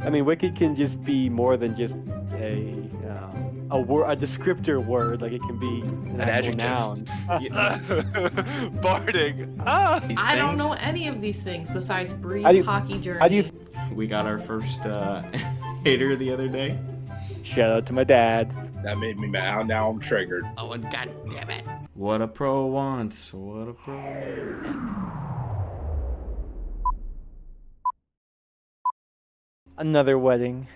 I mean, wicked can just be more than just a word, a descriptor word. Like it can be an An actual adjective. noun. Barding. Ah. These I don't know things. any of these things besides How Bree's do you, hockey how do you? journey. We got our first hater the other day. Shout out to my dad. That made me mad. Now I'm triggered. Oh, and god damn it. What a pro wants. What a pro wants. Another wedding.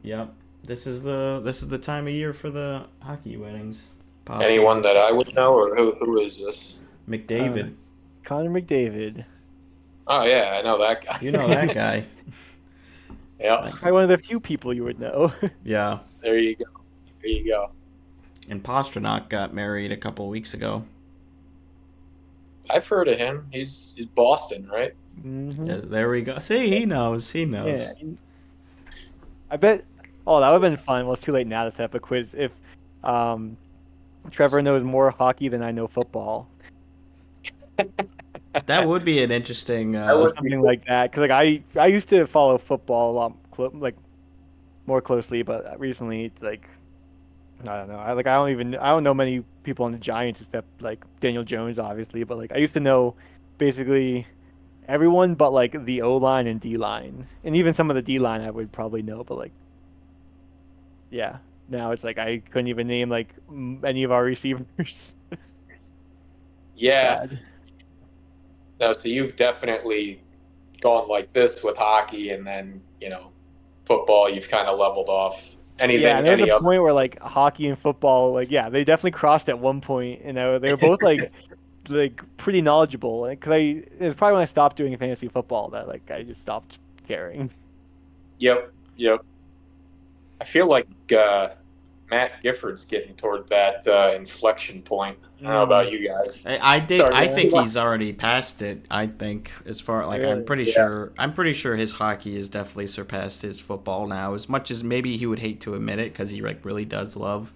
Yep. This is the time of year for the hockey weddings. Anyone that I would know, or who is this? McDavid. Connor McDavid. Oh yeah, I know that guy. You know that guy. Yeah. Probably one of the few people you would know. Yeah. There you go. There you go. And Pasternak got married a couple weeks ago. I've heard of him. He's Boston, right? Mm-hmm. Yeah, there we go. See, he knows. He knows. Yeah. I bet. Oh, that would have been fun. Well, it's too late now to set up a quiz. If Trevor knows more hockey than I know football. That would be an interesting. Something like that. Because like I used to follow football a lot more closely, but recently it's like I don't know. I don't know many people on the Giants except like Daniel Jones, obviously. But like I used to know basically everyone but like the O line and D line, and even some of the D line I would probably know. But like, yeah, now it's like I couldn't even name like any of our receivers. Yeah. Bad. No, so you've definitely gone like this with hockey, and then football. You've kind of leveled off. Anything? Yeah, and there was Any a other? point where like hockey and football, like yeah, they definitely crossed at one point, and they were both like pretty knowledgeable. Because it was probably when I stopped doing fantasy football that like I just stopped caring. Yep. I feel like Matt Gifford's getting toward that inflection point. I don't know about you guys. I think he's already past it. I think as far like I'm pretty sure his hockey has definitely surpassed his football now. As much as maybe he would hate to admit it because he like really does love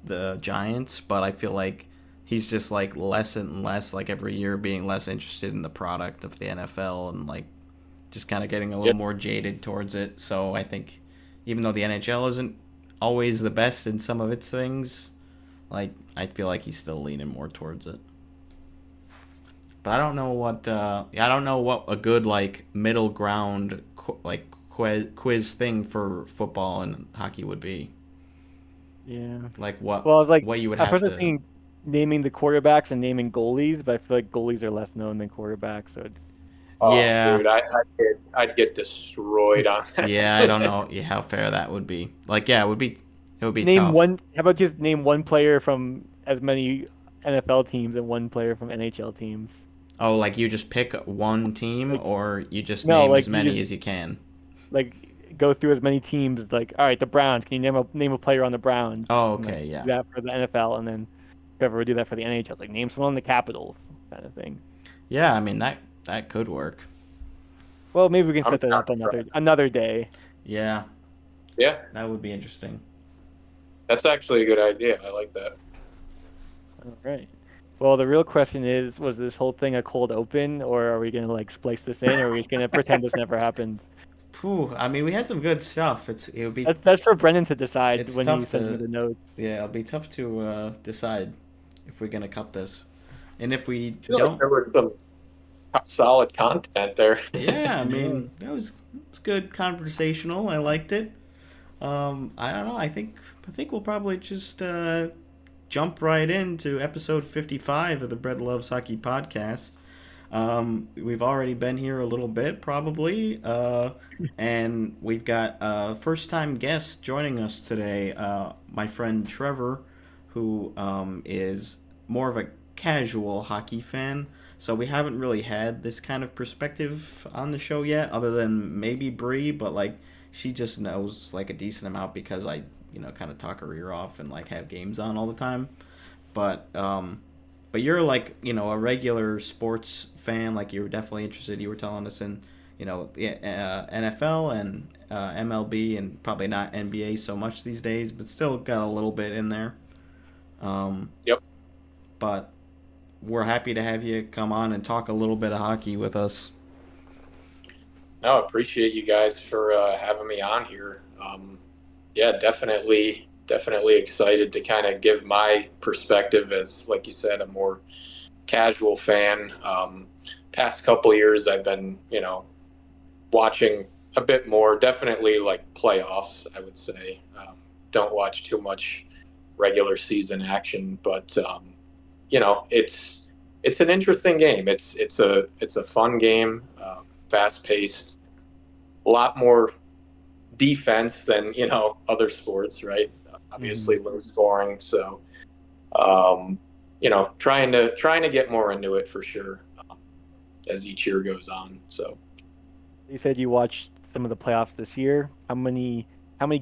the Giants, but I feel like he's just like less and less like every year being less interested in the product of the NFL and like just kind of getting a little more jaded towards it. So I think even though the NHL isn't always the best in some of its things, like I feel like he's still leaning more towards it. But I don't know what a good like middle ground quiz thing for football and hockey would be. Yeah. Like what? Well, it's like what you would I have was to. thinking naming the quarterbacks and naming goalies, but I feel like goalies are less known than quarterbacks, so it's Yeah. Dude, I'd get destroyed on that. Yeah, I don't know how fair that would be. Like, yeah, it would be name tough. one. How about just name one player from as many NFL teams and one player from NHL teams? Oh, like you just pick one team, or you just No, name like as many as you can. Like go through as many teams. Like, all right, the Browns. Can you name a player on the Browns? Oh, And, like, okay, yeah. do that for the NFL, and then Trevor would do that for the NHL. Like, name someone on the Capitals, kind of thing. Yeah, I mean that could work. Well, maybe we can set I'm that up not another day. Yeah, Yeah, that would be interesting. that's actually a good idea. I like that. All right. Well, the real question is, was this whole thing a cold open, or are we gonna like splice this in, or are we just gonna pretend this never happened? Phew, I mean, we had some good stuff. It would be That's for Brendan to decide It's when tough he sends to- me the notes. yeah, it'll be tough to decide if we're gonna cut this, and if we I feel like don't. there was some solid content there. Yeah, I mean that was good conversational. I liked it. I don't know. I think we'll probably just jump right into episode 55 of the Bread Loves Hockey podcast. We've already been here a little bit, probably, and we've got a first-time guest joining us today. My friend Trevor, who is more of a casual hockey fan. So we haven't really had this kind of perspective on the show yet, other than maybe Bree, but like she just knows like a decent amount because I, kind of talk her ear off and like have games on all the time. But you're like, a regular sports fan, like you're definitely interested. You were telling us in, the NFL and MLB and probably not NBA so much these days, but still got a little bit in there. Yep. But we're happy to have you come on and talk a little bit of hockey with us. No, appreciate you guys for having me on here. Yeah, definitely excited to kind of give my perspective as, like you said, a more casual fan. Past couple years, I've been, watching a bit more. Definitely like playoffs, I would say. Don't watch too much regular season action, but it's an interesting game. It's a fun game, fast paced, a lot more defense than other sports, right? Obviously low scoring, so trying to get more into it for sure, as each year goes on. So You said you watched some of the playoffs this year. How many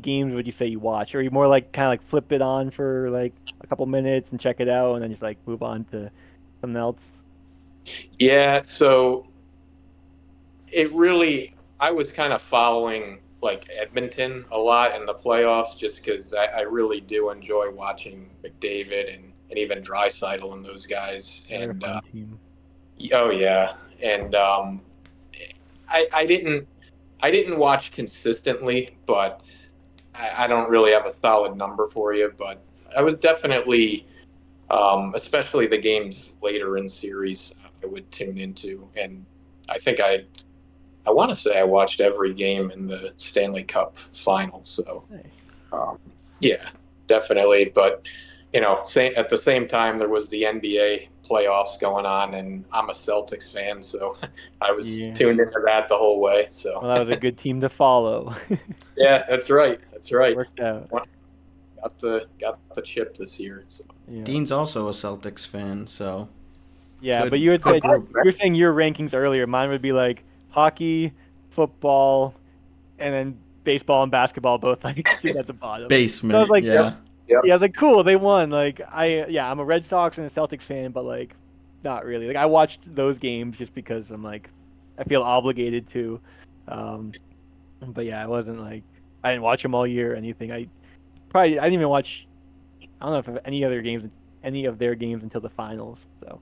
games would you say you watch? Or are you more like kind of like flip it on for like a couple minutes and check it out and then just like move on to something else? yeah, so I was kind of following like Edmonton a lot in the playoffs just because I really do enjoy watching McDavid and even Draisaitl and those guys. They're a And fun team. oh yeah, and I didn't watch consistently, but I don't really have a solid number for you. But I was definitely, especially the games later in series, I would tune into, and I think I want to say I watched every game in the Stanley Cup final. So, Nice. um, yeah, definitely. But at the same time, there was the NBA playoffs going on, and I'm a Celtics fan, so I was Yeah. tuned into that the whole way. So, Well, that was a good team to follow. yeah, that's right. That's right. Worked out. Got the chip this year. So. Yeah. Dean's also a Celtics fan, so Yeah, but good you had good said group. you were saying your rankings earlier. Mine would be like hockey, football, and then baseball and basketball both like sit at the bottom. So I was Basement, like, yeah. Yep. yeah, I was like, cool, they won. Like I'm a Red Sox and a Celtics fan, but like not really. Like I watched those games just because I'm like I feel obligated to. Um, but yeah, I wasn't like I didn't watch them all year or anything. I didn't even watch. I don't know if any of their games until the finals. So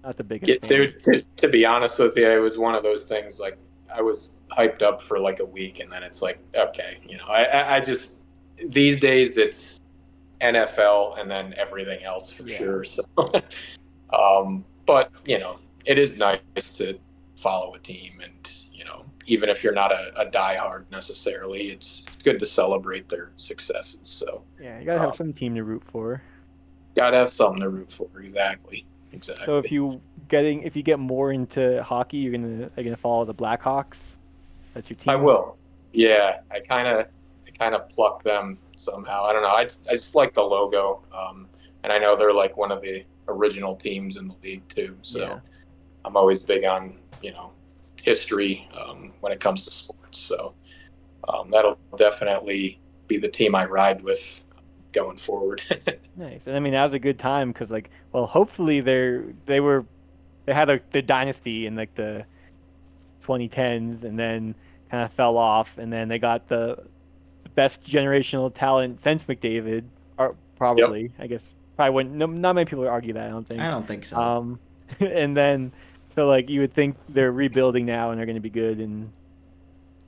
not the biggest Yeah, fan. dude. To be honest with you, it was one of those things. Like I was hyped up for like a week, and then it's like, okay, I just these days it's NFL and then everything else for Yeah. sure. So, but it is nice to follow a team, and even if you're not a diehard necessarily, it's good to celebrate their successes. So, Yeah, you gotta have um, some team to root for. gotta have something to root for. Exactly. So Exactly. if you get more into hockey, are you gonna follow the Blackhawks? That's your I team. will. Yeah, I kind of pluck them somehow. I don't know. I just like the logo, and I know they're like one of the original teams in the league too. Yeah. So I'm always big on history when it comes to sports. So that'll definitely be the team I ride with going forward. Nice. And I mean that was a good time because like well hopefully they had the dynasty in like the 2010s and then kind of fell off and then they got the best generational talent since McDavid, or Yep. probably I guess probably wouldn't no, not many people would argue that I don't I think. don't think so. And then so like you would think they're rebuilding now and they're going to be good in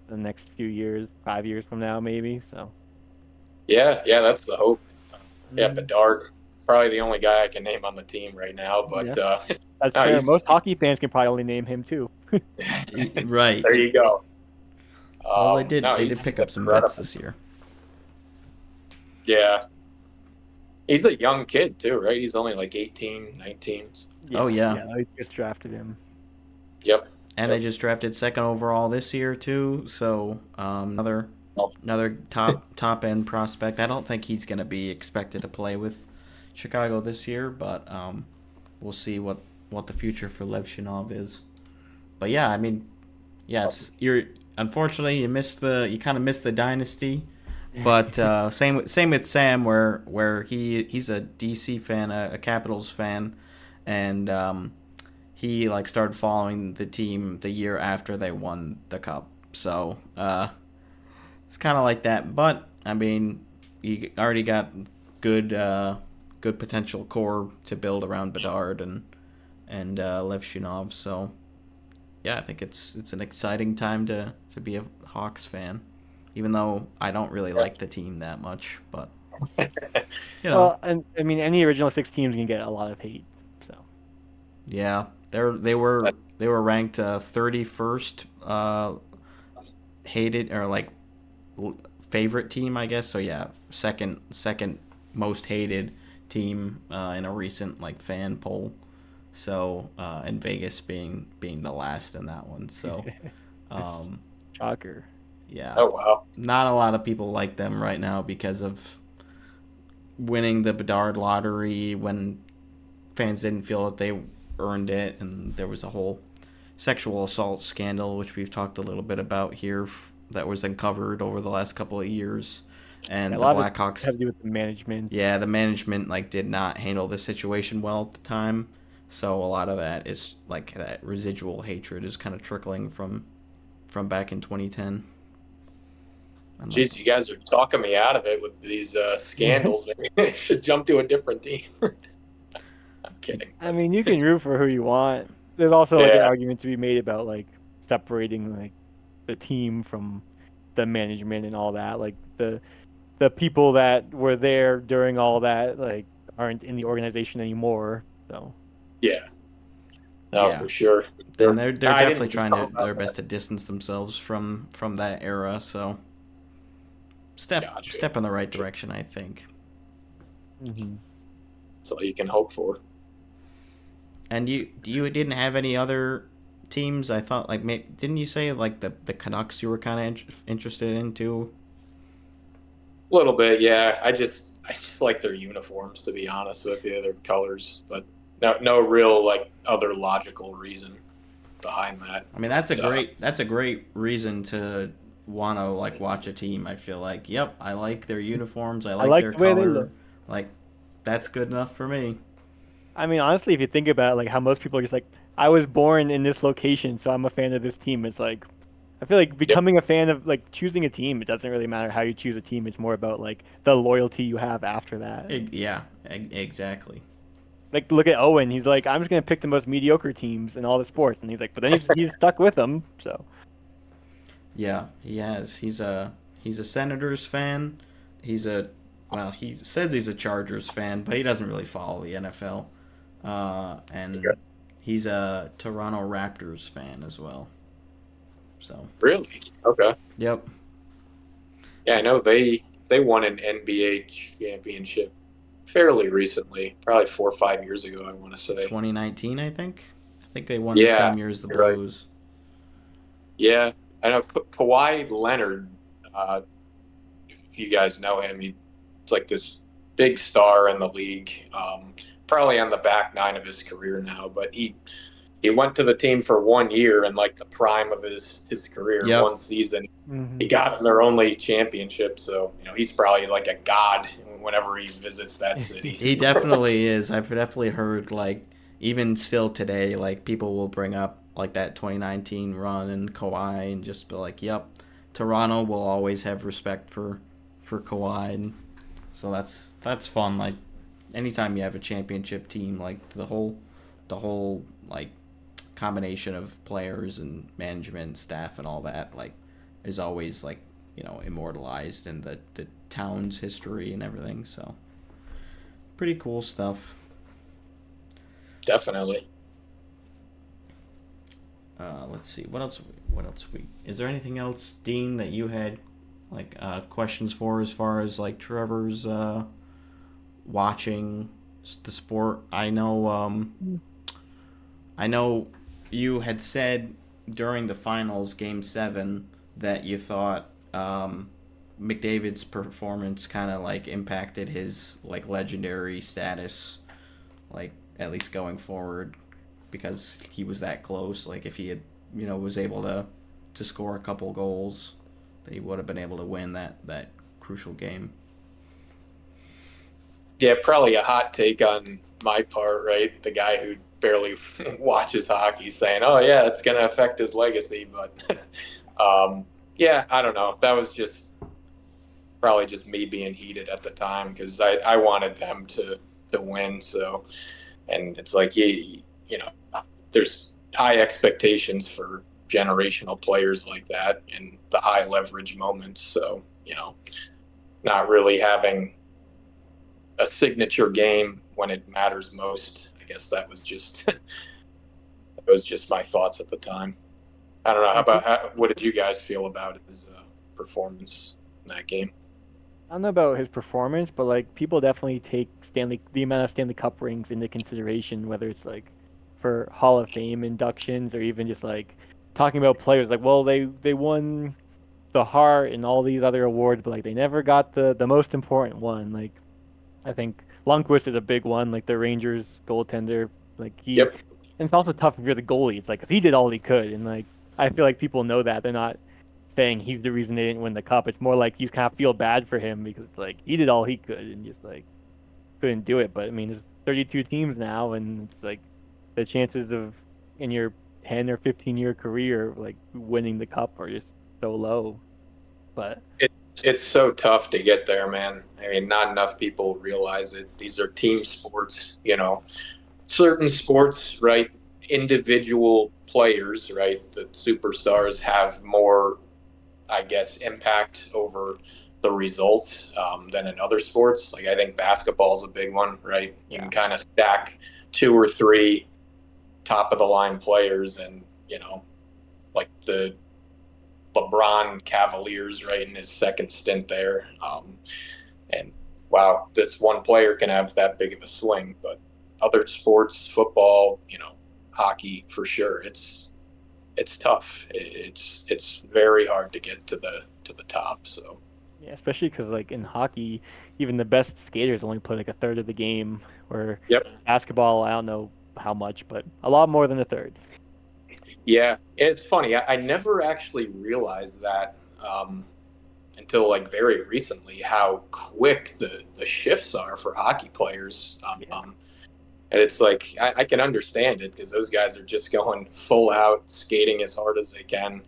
the next few years, 5 years from now maybe. So Yeah, that's the hope. Yeah, mm, Bedard, probably the only guy I can name on the team right now, but yeah, that's no, fair. he's Most hockey fans can probably only name him too. Right. there you go. Well, they No, they he's did pick up some vets incredible. this year. Yeah, he's a young kid too, right? He's only like 18, 19. Oh Yeah, yeah. yeah, I just drafted him. Yep. And they just drafted second overall this year too, so another top end prospect. I don't think he's going to be expected to play with Chicago this year, but we'll see what the future for Lev Shinov is. But yeah, I mean, yeah, you're unfortunately you kind of missed the dynasty, but same with Sam where he's a DC fan, a Capitals fan, and he like started following the team the year after they won the cup. So it's kind of like that. But I mean, you already got good good potential core to build around Bedard and Lev Shinov. So yeah, I think it's an exciting time to be a Hawks fan, even though I don't really like the team that much. But you know, Well, and I mean, any original six teams can get a lot of hate. So yeah, they were ranked 31st hated or like favorite team, I guess. So yeah, second most hated team in a recent like fan poll. So and Vegas being the last in that one. So shocker. yeah, Oh wow. not a lot of people like them right now because of winning the Bedard lottery when fans didn't feel that they earned it, and there was a whole sexual assault scandal, which we've talked a little bit about here, that was uncovered over the last couple of years. And A the lot of it Blackhawks, has to do with the management. yeah, the management like did not handle the situation well at the time. So a lot of that is like that residual hatred is kind of trickling from back in 2010. Jeez, you guys are talking me out of it with these scandals. Maybe I should jump to a different team. I'm kidding. I mean, you can root for who you want. There's also like an Yeah, argument to be made about like separating like the team from the management and all that. Like the people that were there during all that like aren't in the organization anymore. So yeah, no, Yeah, for sure. then Sure. they're I definitely didn't even trying know to about their best that. to distance themselves from that era. So step Gotcha. step in the right direction, I think. That's all you can hope for. And you didn't have any other teams? I thought like didn't you say like the Canucks you were kind of interested in too? A little bit, yeah. I just like their uniforms, to be honest with you, their colors, but no real like other logical reason behind that. I mean that's a great reason to want to like watch a team. I feel like yep, I like their uniforms, I I like like their the way they color, look. like that's good enough for me. I mean, honestly, if you think about it, like how most people are just like, I was born in this location, so I'm a fan of this team. It's like, I feel like Yep. becoming a fan of like choosing a team, it doesn't really matter how you choose a team. It's more about like the loyalty you have after that. Yeah, exactly. Like look at Owen. He's like, I'm just gonna pick the most mediocre teams in all the sports, and he's like, but then he's stuck with them. So Yeah, he has. He's a Senators fan. He's a well, he says he's a Chargers fan, but he doesn't really follow the NFL. And Okay. he's a Toronto Raptors fan as well. So, Really? Okay. yep, Yeah, I know they won an NBA championship fairly recently, probably 4 or 5 years ago, I want to say. 2019, I think. I think they won the Yeah, same year as the you're right. Blues. Yeah, I know Kawhi Leonard. Uh, if you guys know him, he's like this big star in the league. Probably on the back nine of his career now, but he went to the team for 1 year in like the prime of his career, Yep. 1 season. He hmm got them their only championship, so he's probably like a god whenever he visits that city. He definitely is. I've definitely heard like even still today, like people will bring up like that 2019 run and Kawhi and just be like, "Yep, Toronto will always have respect for Kawhi." And so that's fun. Like anytime you have a championship team, like the whole like combination of players and management, staff, and all that, like is always like immortalized in the town's history and everything. So pretty cool stuff. Definitely. Let's see what else. What else we? Is there anything else, Dean, that you had like questions for as far as like Trevor's watching the sport? I know you had said during the finals, Game 7, that you thought McDavid's performance kind of like impacted his like legendary status, like at least going forward, because he was that close. Like if he had, was able to score a couple goals, that he would have been able to win that crucial game. Yeah, probably a hot take on my part, right? The guy who barely watches hockey saying, "Oh yeah, it's going to affect his legacy," but yeah, I don't know. That was just probably just me being heated at the time because I wanted them to win. So, and it's like you know, there's high expectations for generational players like that and the high leverage moments. So, not really having a signature game when it matters most. I guess that was just my thoughts at the time. I don't know. What did you guys feel about his performance in that game? I don't know about his performance, but like people definitely take the amount of Stanley Cup rings into consideration, whether it's like for Hall of Fame inductions or even just like talking about players like, well, they won the Hart and all these other awards, but like they never got the most important one. Like I think Lundqvist is a big one, like the Rangers goaltender. Like Yep. and it's also tough if you're the goalie. It's like 'cause he did all he could, and like I feel like people know that they're not saying he's the reason they didn't win the cup. It's more like you kind of feel bad for him because like he did all he could and just like couldn't do it. But I mean, there's 32 teams now, and it's like the chances of in your 10 or 15-year career like winning the cup are just so low. But It's so tough to get there, man. I mean, not enough people realize it. These are team sports, certain sports, right? Individual players, right? The superstars have more, I guess, impact over the results than in other sports. Like I think basketball is a big one, right? You can kind of stack two or three top of the line players, and like the LeBron Cavaliers, right, in his second stint there. And wow, this one player can have that big of a swing. But other sports, football, hockey, for sure, it's tough. It's very hard to get to the top. So yeah, especially because like in hockey, even the best skaters only play like a third of the game. Or yep, basketball, I don't know how much, but a lot more than a third. yeah, it's funny. I never actually realized that until like very recently how quick the shifts are for hockey players. Yeah. And it's like I can understand it because those guys are just going full out, skating as hard as they can.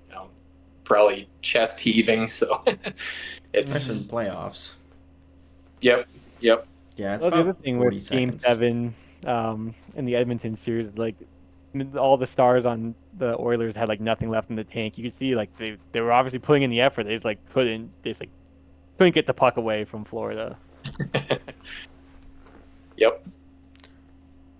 Probably chest heaving. So Especially in it's the playoffs. yep, yep. Yeah, it's Well, the other about thing 40 with Game seconds. 7, in the Edmonton series, like all the stars on the Oilers had like nothing left in the tank. You could see like they were obviously putting in the effort. They just couldn't get the puck away from Florida. Yep.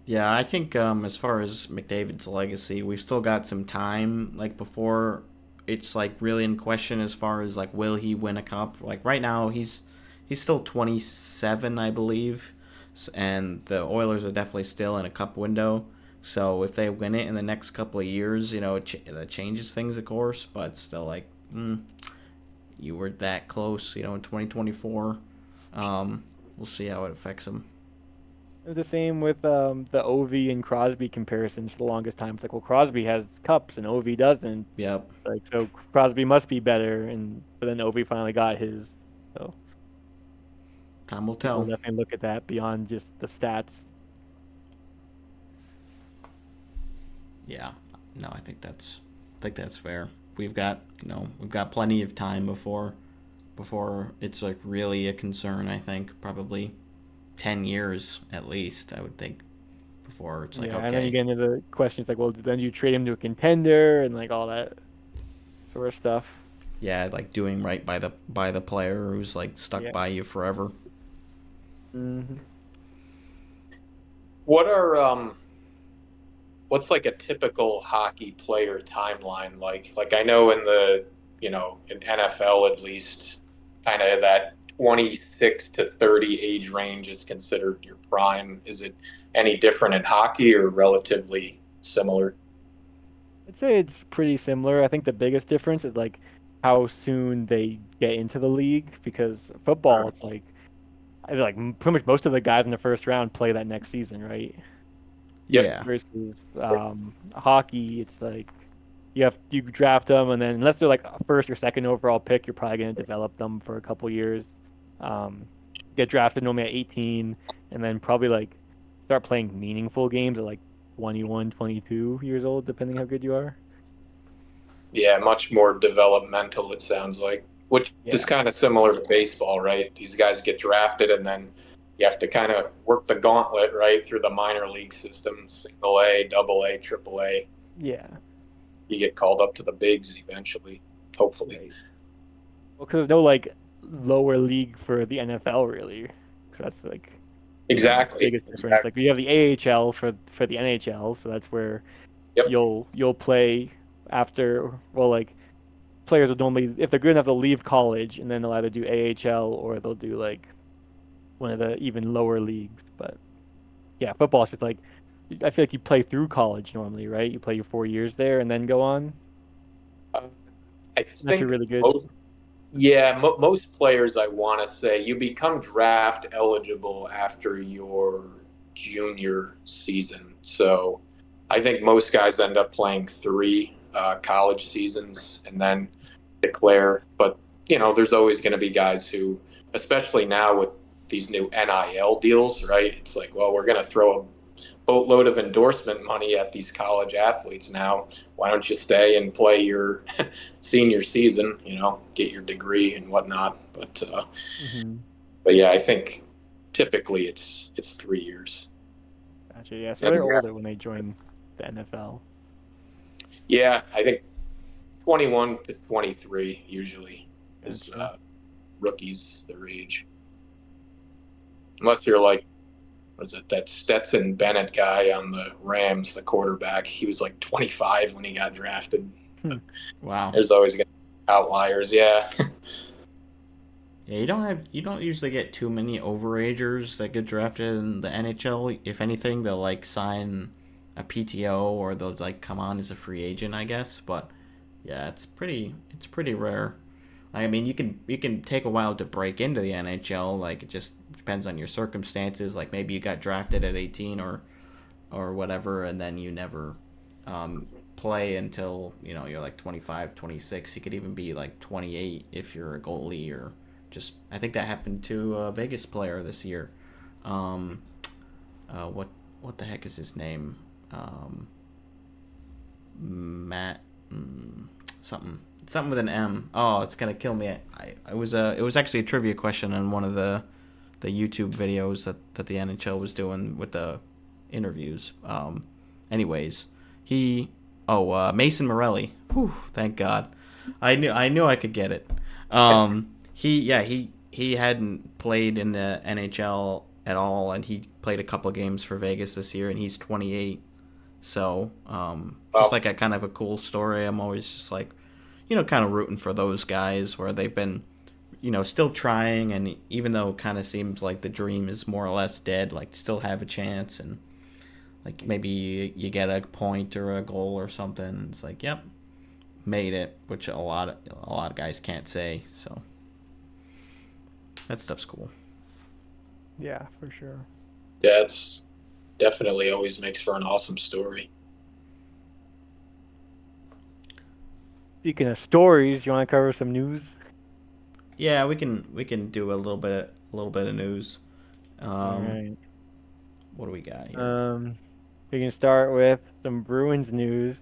Yeah, I think as far as McDavid's legacy, we've still got some time like before it's like really in question as far as like will he win a cup? Like right now he's still 27, I believe, and the Oilers are definitely still in a cup window. So if they win it in the next couple of years, that changes things, of course. But still, like, you were that close, in 2024. We'll see how it affects them. It was the same with the Ovi and Crosby comparisons for the longest time. It's like, well, Crosby has cups and Ovi doesn't. Yep. Like, so Crosby must be better, but then Ovi finally got his. So Time will people tell. definitely look at that beyond just the stats. Yeah. No, I think that's fair. We've got plenty of time before it's like really a concern. I think probably 10 years at least. I would think before it's like Yeah, and then you okay. get into the questions like, well, then you trade him to a contender and like all that sort of stuff. Yeah, like doing right by the player who's like stuck Yeah. by you forever. Hmm. What are what's like a typical hockey player timeline like? Like I know in the in NFL at least, kind of that 26 to 30 age range is considered your prime. Is it any different in hockey or relatively similar? I'd say it's pretty similar. I think the biggest difference is like how soon they get into the league because football, it's like I feel like pretty much most of the guys in the first round play that next season, right? Yep. Yeah. Versus hockey, it's like you draft them and then unless they're like a first or second overall pick, you're probably going to develop them for a couple years. Um, get drafted normally at 18 and then probably like start playing meaningful games at like 21, 22 years old, depending how good you are. Yeah, much more developmental, it sounds like, which is Yeah. kind of similar to baseball, right? These guys get drafted and then you have to kind of work the gauntlet, right, through the minor league system, single A, double A, triple A. Yeah. You get called up to the bigs eventually, hopefully. Right. Well, because there's no like lower league for the NFL really. 'Cause that's like the Exactly. biggest difference. Like you have the AHL for the NHL, so that's where Yep. you'll play after. Well, like players will normally, if they're good enough, they'll leave college and then they'll either do AHL or they'll do like one of the even lower leagues. But yeah, football is just like I feel like you play through college normally, right? You play your 4 years there and then go on. Uh, I Unless you're think really good. most players, I want to say, you become draft eligible after your junior season. So I think most guys end up playing 3 college seasons and then declare. But, there's always going to be guys who, especially now with these new NIL deals, right? It's like, well, we're going to throw a boatload of endorsement money at these college athletes now. Why don't you stay and play your senior season, get your degree and whatnot. Mm-hmm. But yeah, I think typically it's 3 years. Gotcha. Yeah, so And they're older when they join the NFL. yeah, I think 21 to 23 usually is Gotcha. rookies their age. Unless you're like, was it that Stetson Bennett guy on the Rams, the quarterback? He was like 25 when he got drafted. Wow. There's always gonna be outliers, yeah. Yeah, you don't usually get too many overagers that get drafted in the NHL. If anything, they'll like sign a PTO or they'll like come on as a free agent, I guess. But yeah, it's pretty rare. I mean, you can take a while to break into the NHL. Like it just depends on your circumstances. Like maybe you got drafted at 18 or whatever, and then you never play until you're like 25, 26. You could even be like 28 if you're a goalie or just. I think that happened to a Vegas player this year. Um, what the heck is his name? Matt something with an M. Oh, it's gonna kill me. It was actually a trivia question on one of the YouTube videos that the NHL was doing with the interviews. Anyways, Mason Morelli. Whew, thank God. I knew I could get it. He hadn't played in the NHL at all, and he played a couple of games for Vegas this year, and he's 28. So, just like a kind of a cool story. I'm always just like, kind of rooting for those guys where they've been, still trying, and even though it kind of seems like the dream is more or less dead, like still have a chance, and like maybe you get a point or a goal or something. It's like, yep, made it, which a lot of guys can't say. So that stuff's cool. Yeah, for sure. Yeah, it's definitely always makes for an awesome story. Speaking of stories, you want to cover some news? Yeah, we can do a little bit of news. All right. What do we got here? We can start with some Bruins news.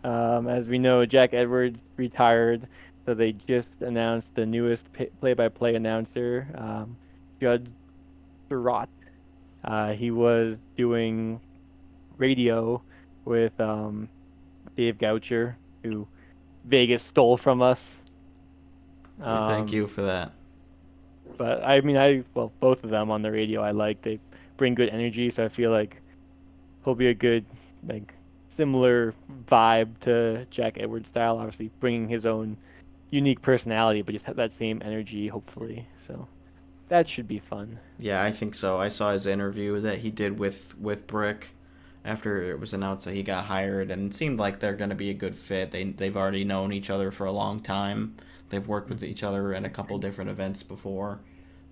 As we know, Jack Edwards retired, so they just announced the newest play-by-play announcer, Judd Sirott. He was doing radio with Dave Goucher, who Vegas stole from us. Thank you for that. But I mean, well, both of them on the radio I like. They bring good energy, so I feel like he'll be a good, like, similar vibe to Jack Edwards' style. Obviously, bringing his own unique personality, but just have that same energy, hopefully. So that should be fun. Yeah, I think so. I saw his interview that he did with Brick after it was announced that he got hired, and it seemed like they're going to be a good fit. They've already known each other for a long time. They've worked with each other in a couple different events before,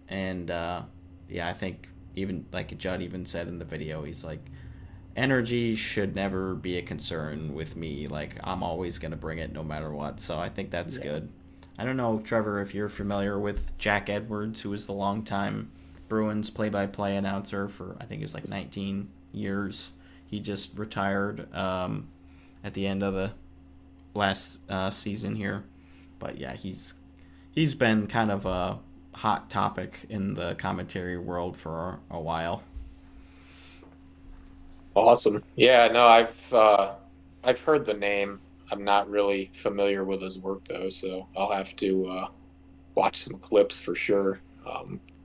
and yeah, I think even like Judd even said in the video, he's like, energy should never be a concern with me. Like I'm always going to bring it no matter what. So I think that's good. I don't know, Trevor, if you're familiar with Jack Edwards, who was the longtime Bruins play-by-play announcer for, I think it was like 19 years. He just retired at the end of the last season here. But yeah, he's been kind of a hot topic in the commentary world for a while. Awesome. Yeah, no, I've heard the name. I'm not really familiar with his work though, so I'll have to watch some clips for sure.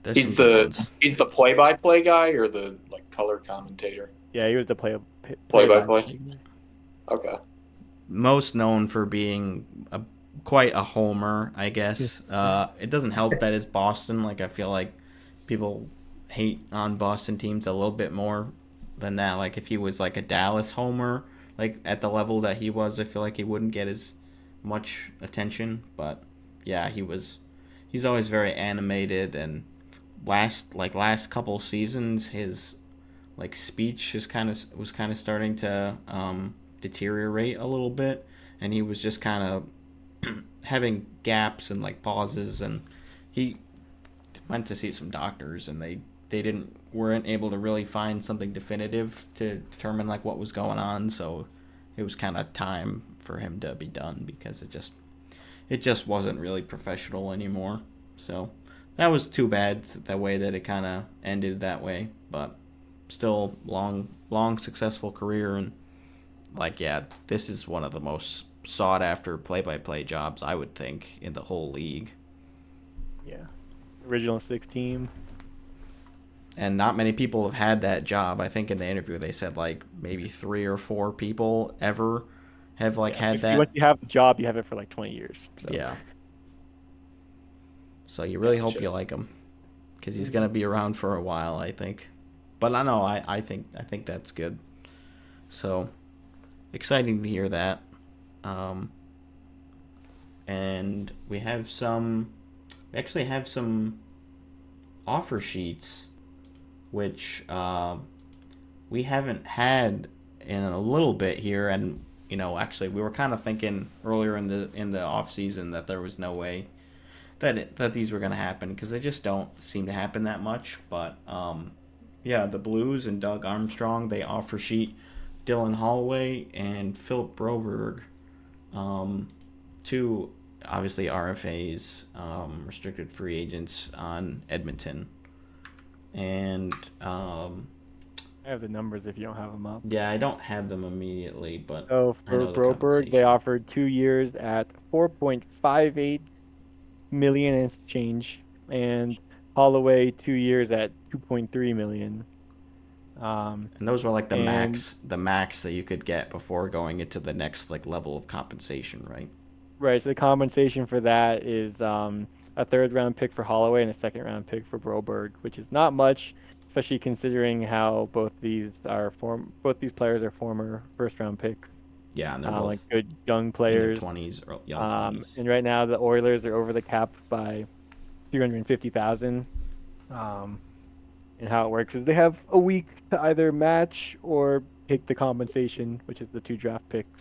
There's some He's good the ones. he's the play-by-play guy or the like color commentator. Yeah, he was the by Play-by-play. play. Okay. Most known for being quite a homer, I guess. It doesn't help that it's Boston. Like, I feel like people hate on Boston teams a little bit more than that. Like, if he was like a Dallas homer, like at the level that he was, I feel like he wouldn't get as much attention. But yeah, he's always very animated, and last couple seasons his like speech was kind of starting to deteriorate a little bit, and he was just kind of having gaps and like pauses, and he went to see some doctors, and they weren't able to really find something definitive to determine like what was going on, so it was kind of time for him to be done because it just wasn't really professional anymore. So that was too bad, the way that it kind of ended that way, but still long successful career. And like, yeah, this is one of the most sought after play-by-play jobs, I would think, in the whole league. Yeah, original 6 team. And not many people have had that job. I think in the interview they said like maybe 3 or 4 people ever have like had that. Once you have the job, you have it for like 20 years. So. Yeah. So you really hope you like him, because he's gonna be around for a while, I think. But I know I think that's good. So exciting to hear that. And we actually have some offer sheets, which we haven't had in a little bit here. And actually we were kind of thinking earlier in the off season that there was no way that these were going to happen, because they just don't seem to happen that much. But yeah, the Blues and Doug Armstrong, they offer sheet Dylan Holloway and Philip Broberg, two obviously RFAs, restricted free agents on Edmonton. And I have the numbers if you don't have them up. yeah, I don't have them immediately, but so I for know the Broberg, they compensation. offered 2 years at 4.58 million and change, and Holloway 2 years at 2.3 million. And those were like the and max that you could get before going into the next like level of compensation, right? right, so the compensation for that is a 3rd-round pick for Holloway and a 2nd-round pick for Broberg, which is not much, especially considering how both these players are former 1st-round picks. Yeah, and they're Like both good young in their players. 20s or young 20s. And right now the Oilers are over the cap by 350,000. And how it works is they have a week to either match or take the compensation, which is the 2 draft picks.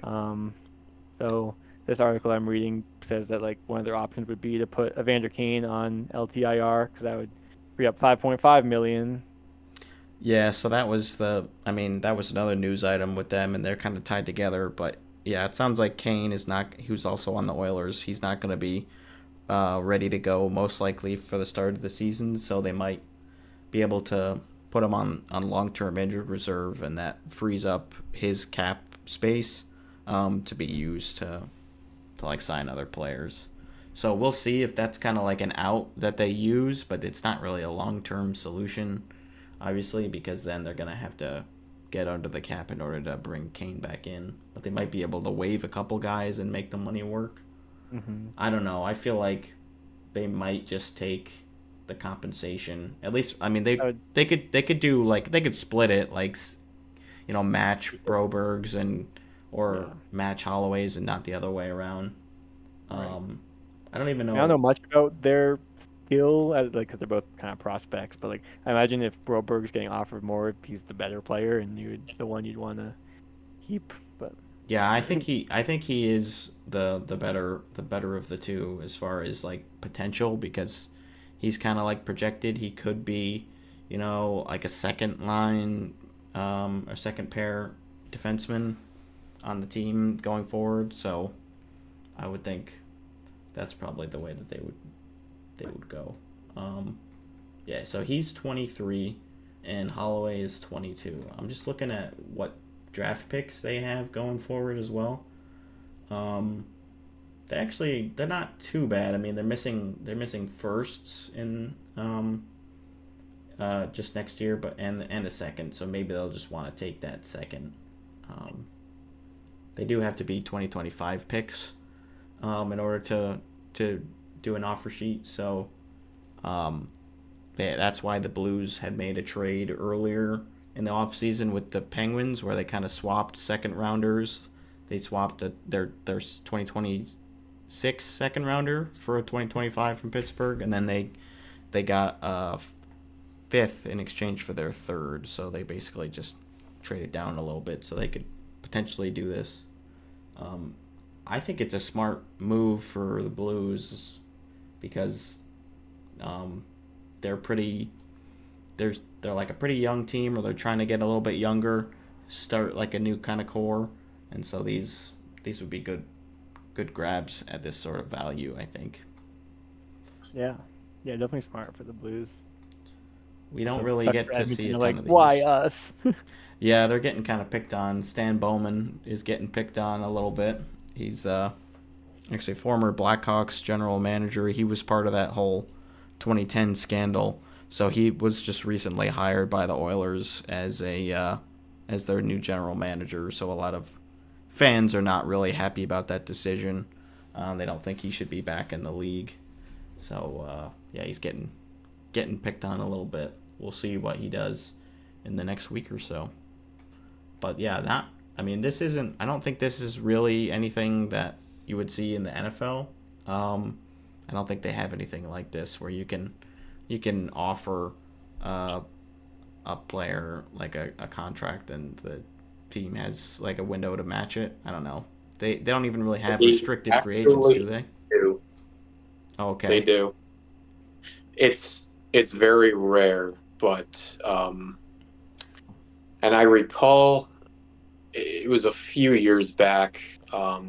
So this article I'm reading says that like one of their options would be to put Evander Kane on LTIR, because that would free up 5.5 million. Yeah, so that was another news item with them, and they're kind of tied together. But yeah, it sounds like Kane is not. He was also on the Oilers. He's not going to be ready to go most likely for the start of the season. So they might be able to put him on long-term injured reserve, and that frees up his cap space to be used to like sign other players. So we'll see if that's kind of like an out that they use, but it's not really a long-term solution, obviously, because then they're going to have to get under the cap in order to bring Kane back in. But they might be able to waive a couple guys and make the money work. Mm-hmm. I don't know. I feel like they might just take the compensation. At least, I mean, they could do like, they could split it, like, match Broberg's or match Holloway's and not the other way around. Right. I don't even know. I don't know much about their skill, because they're both kind of prospects. But like, I imagine if Broberg's getting offered more, he's the better player and the one you'd want to keep. But yeah, I think he is the better of the two as far as like potential, because he's kind of like projected. He could be, like a second line, or second pair defenseman on the team going forward. So I would think that's probably the way that they would go. Yeah, so he's 23 and Holloway is 22. I'm just looking at what draft picks they have going forward as well. They're not too bad. I mean, they're missing firsts in just next year, but and a second. So maybe they'll just want to take that second. They do have to be 2025 picks in order to do an offer sheet. So that's why the Blues had made a trade earlier in the offseason with the Penguins, where they kind of swapped second rounders. They swapped their 2026 second rounder for a 2025 from Pittsburgh, and then they got a fifth in exchange for their third. So they basically just traded down a little bit so they could potentially do this. I think it's a smart move for the Blues because they're like a pretty young team, or they're trying to get a little bit younger, start like a new kind of core, and so these would be good grabs at this sort of value, I think. Yeah, definitely smart for the Blues. We don't really get to see a ton like, of these. Why us? Yeah, they're getting kind of picked on. Stan Bowman is getting picked on a little bit. He's actually former Blackhawks general manager. He was part of that whole 2010 scandal. So he was just recently hired by the Oilers as their new general manager. So a lot of fans are not really happy about that decision. They don't think he should be back in the league. So he's getting picked on a little bit. We'll see what he does in the next week or so. But yeah, this isn't. I don't think this is really anything that you would see in the NFL. I don't think they have anything like this where you can offer a player like a contract and the team has like a window to match it. I don't know. They don't even really have restricted free agents, do they? Do. Oh, okay. They do. It's very rare, but and I recall it was a few years back. I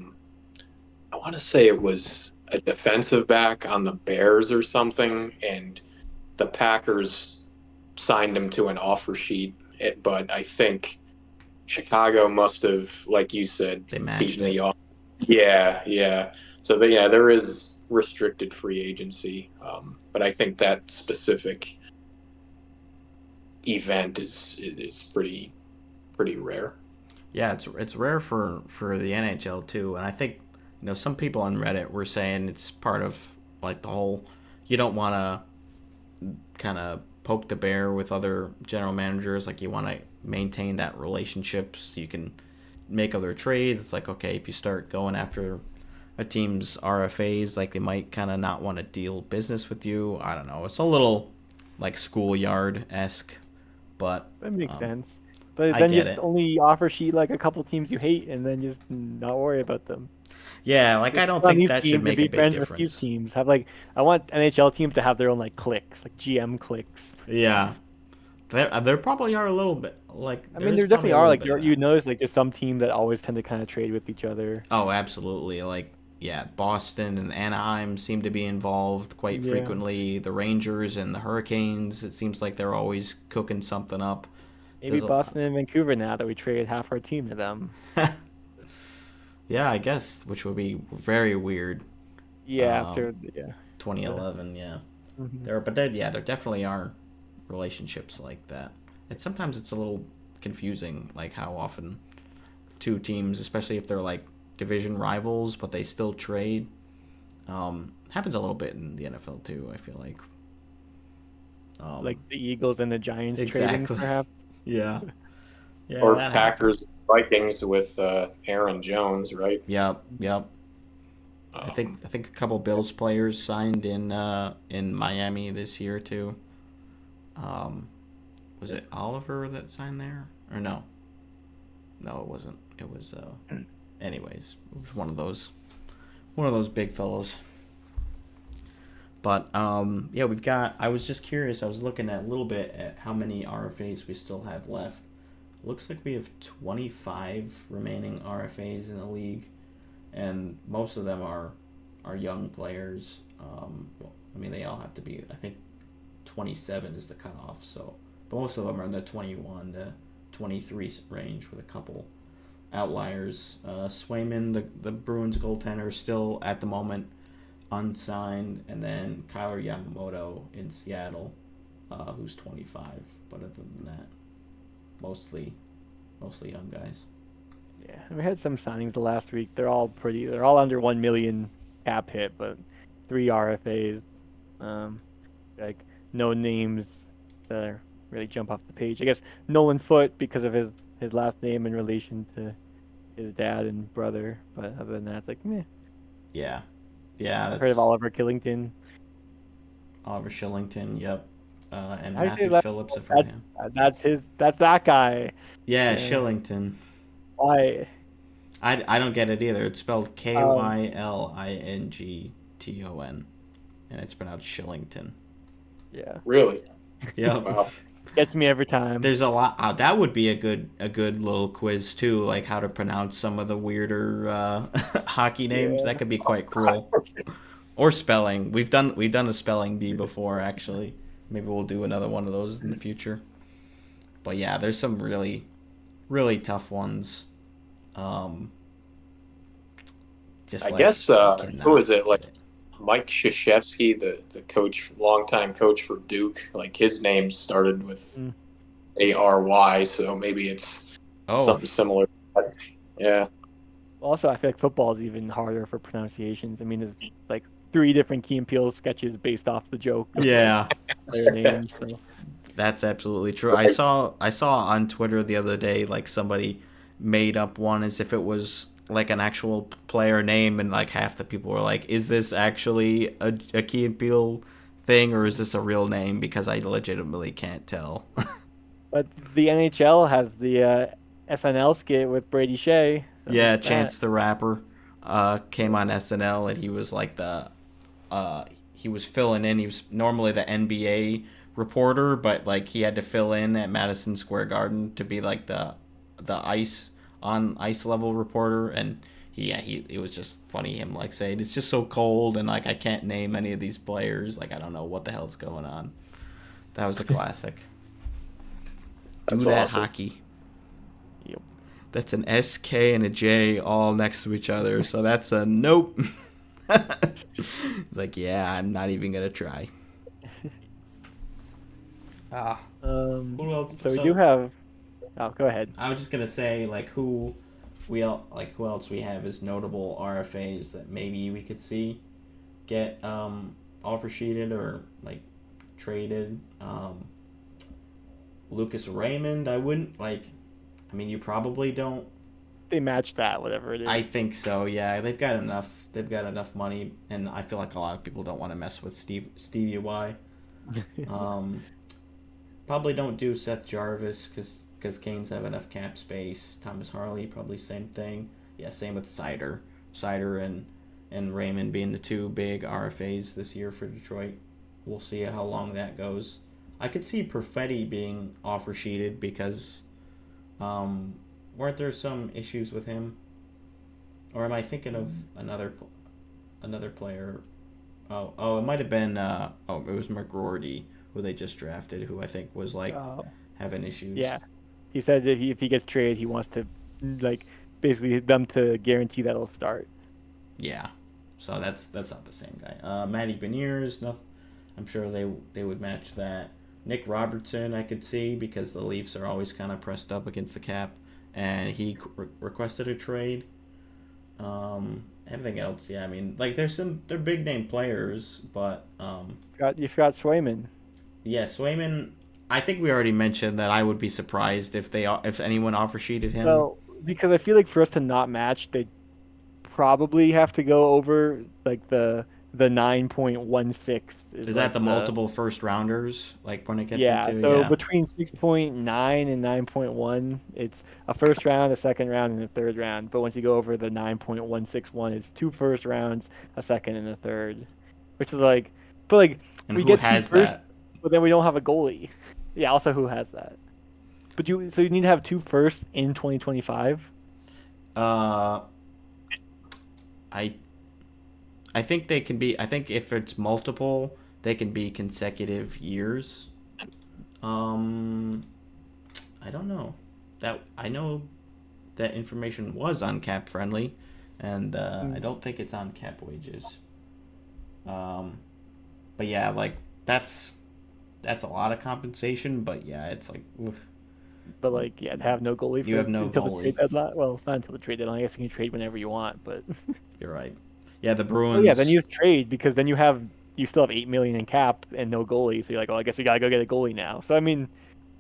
want to say it was a defensive back on the Bears or something, and the Packers signed him to an offer sheet. But I think Chicago must have, like you said, They matched beaten it. the offer. Yeah. So there is restricted free agency, but I think that specific event is pretty rare. Yeah, it's rare for the NHL too, and I think some people on Reddit were saying it's part of like the whole, you don't want to kind of poke the bear with other general managers, like you want to maintain that relationship so you can make other trades. It's like, okay, if you start going after a team's RFAs, like they might kind of not want to deal business with you. I don't know. It's a little like schoolyard-esque, but That makes sense. But I then get just it. only offer sheet like a couple teams you hate, and then just not worry about them. Yeah, like I don't On think these that should teams and make be a big friends with these difference. teams. Have like, I want NHL teams to have their own like cliques, like GM cliques. Yeah, there probably are a little bit like. I mean, There's there probably definitely a are little like bit of you that. notice like there's some teams that always tend to kind of trade with each other. Oh, absolutely. Like, yeah, Boston and Anaheim seem to be involved quite Yeah, frequently. The Rangers and the Hurricanes, it seems like they're always cooking something up. maybe There's Boston and Vancouver now that we traded half our team to them. yeah, I guess, which would be very weird. Yeah, Um, after yeah. 2011, yeah. Mhm. There definitely are relationships like that. And sometimes it's a little confusing, like how often two teams, especially if they're like division rivals, but they still trade. Happens a little bit in the NFL too, I feel like. Like Um, the Eagles and the Giants trading, exactly. perhaps. Yeah. Yeah, Or that happened. Packers Vikings with Aaron Jones, right? Yep. I think Um, I think a couple Bills players signed in Miami this year too. Um, was it Oliver that signed there or no? No, it wasn't. It was anyways, it was one of those big fellows. But yeah, we've got. I was just curious. I was looking at a little bit at how many RFAs we still have left. Looks like we have 25 remaining RFAs in the league, and most of them are young players. Well, I mean, they all have to be. I think 27 is the cutoff. So, but most of them are in the 21 to 23 range, with a couple outliers. Swayman, the Bruins goaltender, still at the moment unsigned, and then Kyler Yamamoto in Seattle, who's 25. But other than that, mostly young guys. Yeah, we had some signings the last week. They're all under 1 million cap hit, but 3 RFAs. Like no names that really jump off the page. I guess Nolan Foote because of his last name in relation to his dad and brother. But other than that, it's like meh. Yeah, I've heard of Oliver Killington. Oliver Shillington, yep. And How do you say Matthew that? Phillips, I've heard him. That's that guy. Yeah, Yeah. Shillington. Why? I don't get it either. It's spelled Kylington, and it's pronounced Shillington. Yeah. Really? Yeah. Wow. Gets me every time. There's a lot. That would be a good little quiz too, like how to pronounce some of the weirder hockey names. Yeah. That could be quite cruel. Or spelling. We've done a spelling bee before actually. Maybe we'll do another one of those in the future. But yeah, there's some really, really tough ones. I guess who is it? Like Mike Krzyzewski, the coach, longtime coach for Duke. Like his name started with ARY, so maybe it's something similar. Yeah. Also, I feel like football is even harder for pronunciations. I mean, there's like 3 different Key and Peele sketches based off the joke. Yeah. Their names. So. That's absolutely true. I saw on Twitter the other day like somebody made up one as if it was like an actual player name, and like half the people were like, "Is this actually a Key and Peele thing, or is this a real name?" Because I legitimately can't tell. But the NHL has the SNL skit with Brady Shea. So yeah, Chance the Rapper came on SNL, and he was like he was filling in. He was normally the NBA reporter, but like he had to fill in at Madison Square Garden to be like the ice level reporter, and it was just funny him like saying it's just so cold and like I can't name any of these players, like I don't know what the hell's going on. That was a classic. Do that awesome. Hockey. Yep. That's an SK and a J all next to each other, so that's a nope. It's like, yeah, I'm not even gonna try. Who else? So we do have. Oh, go ahead. I was just gonna say like who else we have as notable RFAs that maybe we could see get offer sheeted or like traded. Lucas Raymond, I wouldn't like. I mean, you probably don't. They match that, whatever it is. I think so. Yeah, they've got enough. They've got enough money, and I feel like a lot of people don't want to mess with Stevie Y. Probably don't do Seth Jarvis because Canes have enough cap space. Thomas Harley, probably same thing. Yeah, same with Sider and Raymond being the 2 big RFAs this year for Detroit. We'll see how long that goes. I could see Perfetti being offer sheeted because weren't there some issues with him? Or am I thinking of another player? Oh, it might have been it was McGroarty, who they just drafted, who I think was like having issues. Yeah, he said that if he gets traded, he wants to like basically them to guarantee that he'll start. Yeah, so that's not the same guy. Matty Beniers, no, I'm sure they would match that. Nick Robertson, I could see because the Leafs are always kind of pressed up against the cap, and he requested a trade. Everything else, yeah, I mean, like they're big name players, but you forgot Swayman. Yeah, Swayman. I think we already mentioned that I would be surprised if anyone offer sheeted him. So because I feel like for us to not match, they probably have to go over like the 9.16. Is that the multiple first rounders? Like when it gets into so between 6.9 and 9.1, it's a first round, a second round, and a third round. But once you go over the 9.161, it's 2 first rounds, a second, and a third. Which is like, but like and we who get has first, that? But then we don't have a goalie. Yeah, also who has that? But you need to have 2 firsts in 2025. I think they can be. I think if it's multiple, they can be consecutive years. I don't know. That I know that information was uncap friendly, and I don't think it's on cap wages. But yeah, like that's a lot of compensation. But yeah, it's like, oof. But like, yeah, to have no goalie You have no until the goalie. trade deadline. Well, not until the trade deadline. I guess you can trade whenever you want, but You're right. Yeah, the well, Bruins. yeah, then you trade because then you still have 8 million in cap and no goalie. So you're like, oh, I guess we gotta go get a goalie now. So I mean,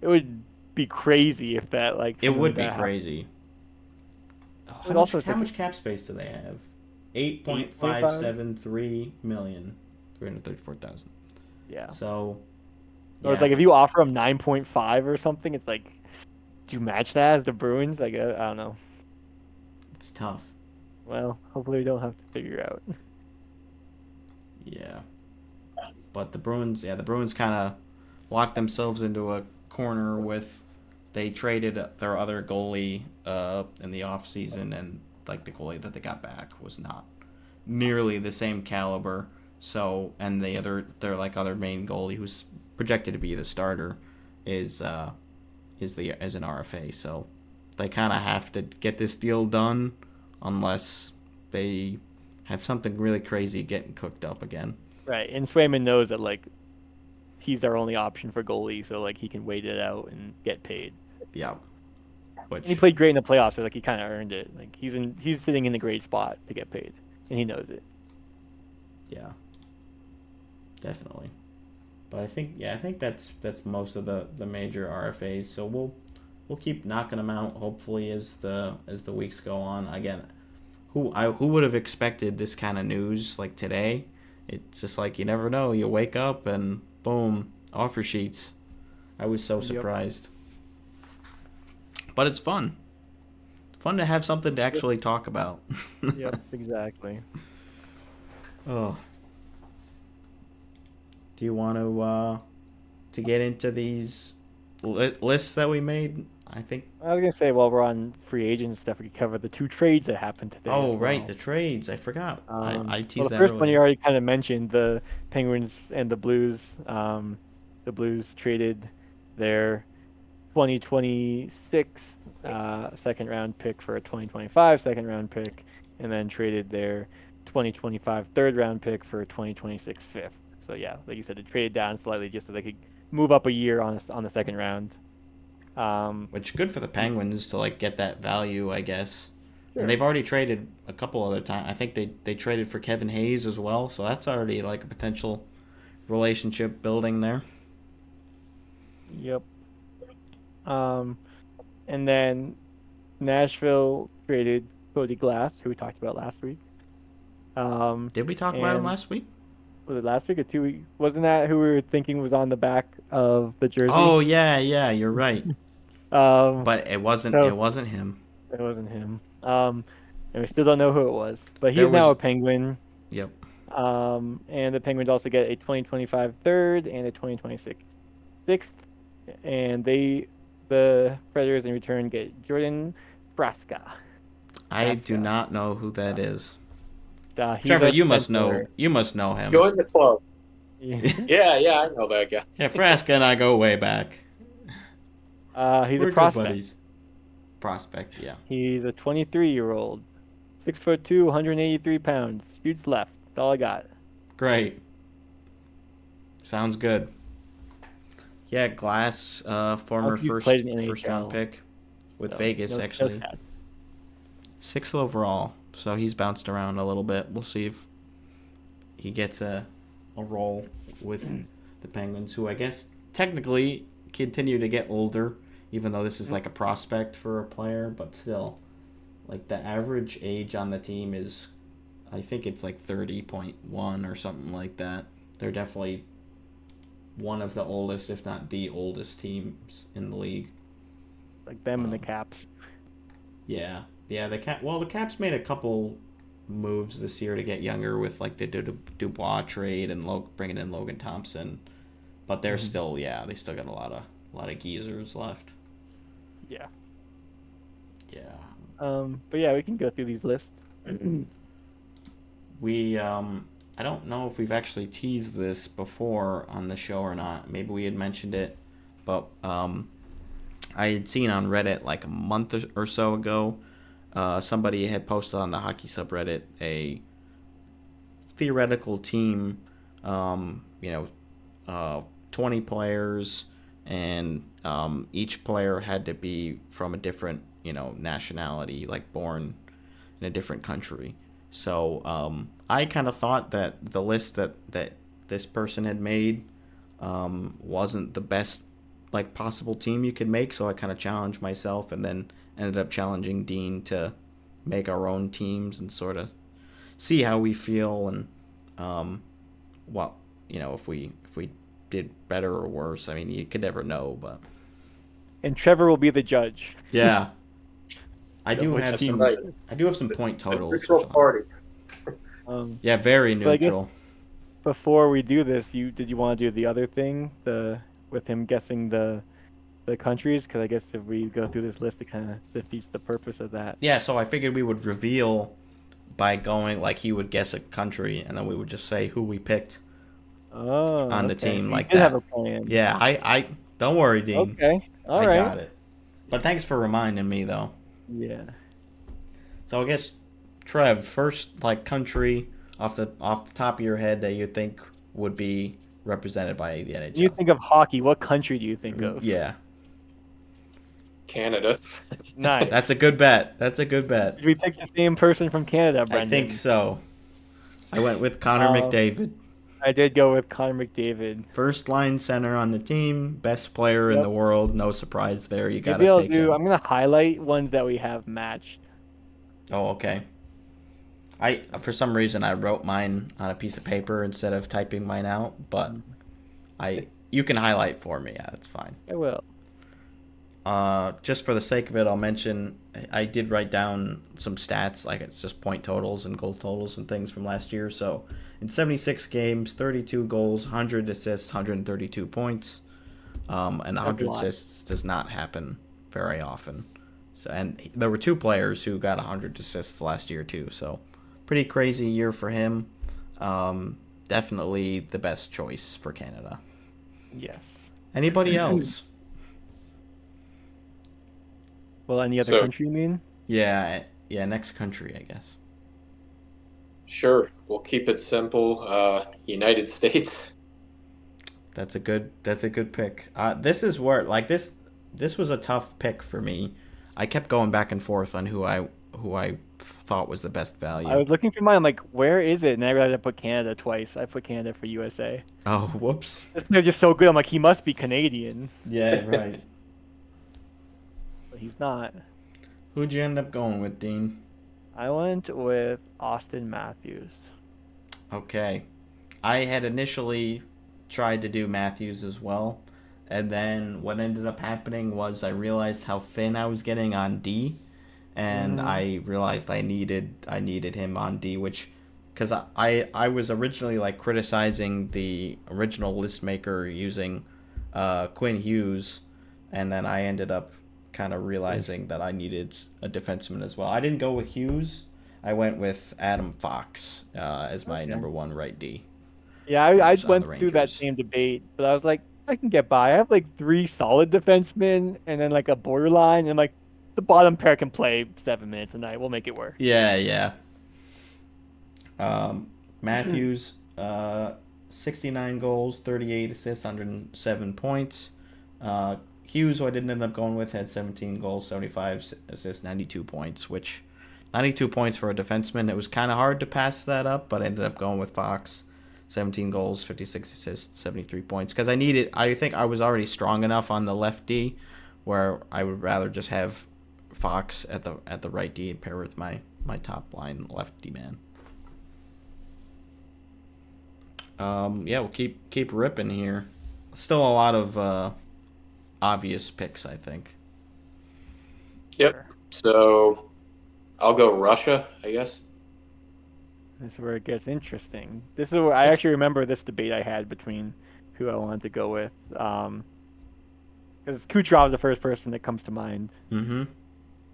it would be crazy if that like It something would like be that happened. crazy. It also it's How like much cap space do they have? 8.5. 8.573 million. 334,000. Yeah. So Or it's yeah, like if you offer them 9.5 or something, it's like, do you match that as the Bruins? Like I don't know. it's tough. Well, hopefully we don't have to figure out. Yeah. But the Bruins kind of locked themselves into a corner with they traded their other goalie in the offseason, and like the goalie that they got back was not nearly the same caliber. So, and their like other main goalie who's projected to be the starter is an RFA. So they kind of have to get this deal done unless they have something really crazy getting cooked up again. Right, and Swayman knows that like he's our only option for goalie, so like he can wait it out and get paid. Yeah. And he played great in the playoffs, so like he kind of earned it. Like he's sitting in a great spot to get paid, and he knows it. Yeah. Definitely. But I think that's most of the major RFAs. So we'll keep knocking them out hopefully as the weeks go on. Again, who would have expected this kind of news like today? It's just like you never know. You wake up and boom, offer sheets. I was so surprised. But it's fun. Fun to have something to actually talk about. Yep, exactly. Oh. Do you want to get into these lists that we made? I think. I was gonna say while we're on free agent stuff, we could cover the 2 trades that happened today. Oh, as right, well. the trades. I forgot. I teased well, the that first one you earlier. already kind of mentioned, the Penguins and the Blues. The Blues traded their 2026 second round pick for a 2025 second round pick, and then traded their 2025 third round pick for a 2026 fifth. So yeah, like you said, they traded down slightly just so they could move up a year on the second round. Which good for the Penguins to like get that value, I guess. Sure. And they've already traded a couple other times. I think they traded for Kevin Hayes as well, so that's already like a potential relationship building there. Yep. And then Nashville traded Cody Glass, who we talked about last week. Did we talk about him and- last week? Was it last week or 2 weeks? Wasn't that who we were thinking was on the back of the jersey? Oh yeah, you're right. But it wasn't him. It wasn't him. And we still don't know who it was. But he's now a Penguin. Yep. And the Penguins also get a 2025 third and a 2026 sixth. And the Predators in return get Jordan Braska. I do not know who that is. He's Trevor, a you must center. know. You must know him. Join the club. Yeah. Yeah, I know that guy. Yeah, Frasca and I go way back. He's We're a good prospect. buddies. Prospect, yeah. He's a 23-year-old, 6'2", 183 pounds. Shoots left. That's all I got. Great. Sounds good. Yeah, Glass, former He's first played in NHL. round pick with So, Vegas no actually. stats. 6th overall, so he's bounced around a little bit. We'll see if he gets a role with the Penguins, who I guess technically continue to get older, even though this is like a prospect for a player, but still, like the average age on the team is, I think it's like 30.1 or something like that. They're definitely one of the oldest, if not the oldest teams in the league. Like them and the Caps. Yeah, the Caps made a couple moves this year to get younger with like the Dubois trade and bringing in Logan Thompson, but they're still they still got a lot of geezers left. Yeah. Yeah. But yeah, we can go through these lists. We I don't know if we've actually teased this before on the show or not. Maybe we had mentioned it, but I had seen on Reddit like a month or so ago. Somebody had posted on the hockey subreddit a theoretical team, 20 players, and each player had to be from a different, nationality, like born in a different country. So I kind of thought that the list that this person had made wasn't the best like possible team you could make. So I kind of challenged myself, and then ended up challenging Dean to make our own teams and sort of see how we feel, and if we did better or worse. I mean, you could never know, but And Trevor will be the judge. yeah. I do Which have team- some point totals. Neutral party. Yeah, very But I guess neutral. before we do this, did you want to do the other thing, with him guessing the countries? Because I guess if we go through this list, it kind of defeats the purpose of that. Yeah, so I figured we would reveal by going like he would guess a country, and then we would just say who we picked on the Okay. team So like you did that. have a plan. Yeah, I don't worry, Dean. Okay. All I right. got it. But thanks for reminding me, though. Yeah. So I guess Trev, first like country off the top of your head that you think would be represented by the NHL. When you think of hockey, what country do you think of? Yeah, Canada. Nice. that's a good bet. Did we pick the same person from Canada, Brendan? I think so. I went with Connor McDavid. I did go with Connor McDavid. First line center on the team, best player in Yep. the world. No surprise there. You got Maybe to I'll take him. I'm gonna highlight ones that we have matched. Oh, okay. For some reason I wrote mine on a piece of paper instead of typing mine out, but you can highlight for me. Yeah, that's fine. I will. Just for the sake of it, I'll mention I did write down some stats, like it's just point totals and goal totals and things from last year. So in 76 games, 32 goals, 100 assists, 132 points, and 100 assists does not happen very often. So, and there were two players who got 100 assists last year too. So pretty crazy year for him. Definitely the best choice for Canada. Yes. Anybody else? Well, any other country you mean? Yeah, next country, I guess. Sure, we'll keep it simple. United States. That's a good pick. This is where like this was a tough pick for me. I kept going back and forth on who I thought was the best value. I was looking for mine. I'm like, where is it? And I realized I put Canada twice. I put Canada for USA. Oh, whoops. They're just so good. I'm like, he must be Canadian, Yeah, right. but he's not. Who'd you end up going with, Dean? I went with Austin Matthews. Okay. I had initially tried to do Matthews as well, and then what ended up happening was I realized how thin I was getting on D, and I realized I needed him on D, which because I was originally like criticizing the original list maker using Quinn Hughes, and then I ended up kind of realizing that I needed a defenseman as well. I didn't go with Hughes. I went with Adam Fox as my number one right D. Yeah, I Who's on went the through that Rangers. same debate, but I was like, I can get by. I have like 3 solid defensemen and then like a borderline, and like the bottom pair can play 7 minutes a night. We'll make it work. Yeah. Matthews, 69 goals, 38 assists, 107 points. Hughes, who I didn't end up going with, had 17 goals, 75 assists, 92 points, which 92 points for a defenseman. It was kind of hard to pass that up, but I ended up going with Fox. 17 goals, 56 assists, 73 points. Because I think I was already strong enough on the left D where I would rather just have Fox at the right D and pair with my top line left D man. Yeah, we'll keep ripping here. Still a lot of obvious picks, I think. Yep. So I'll go Russia, I guess. This is where it gets interesting. This is where I actually remember this debate I had between who I wanted to go with. Because Kucherov is the first person that comes to mind. Mm-hmm.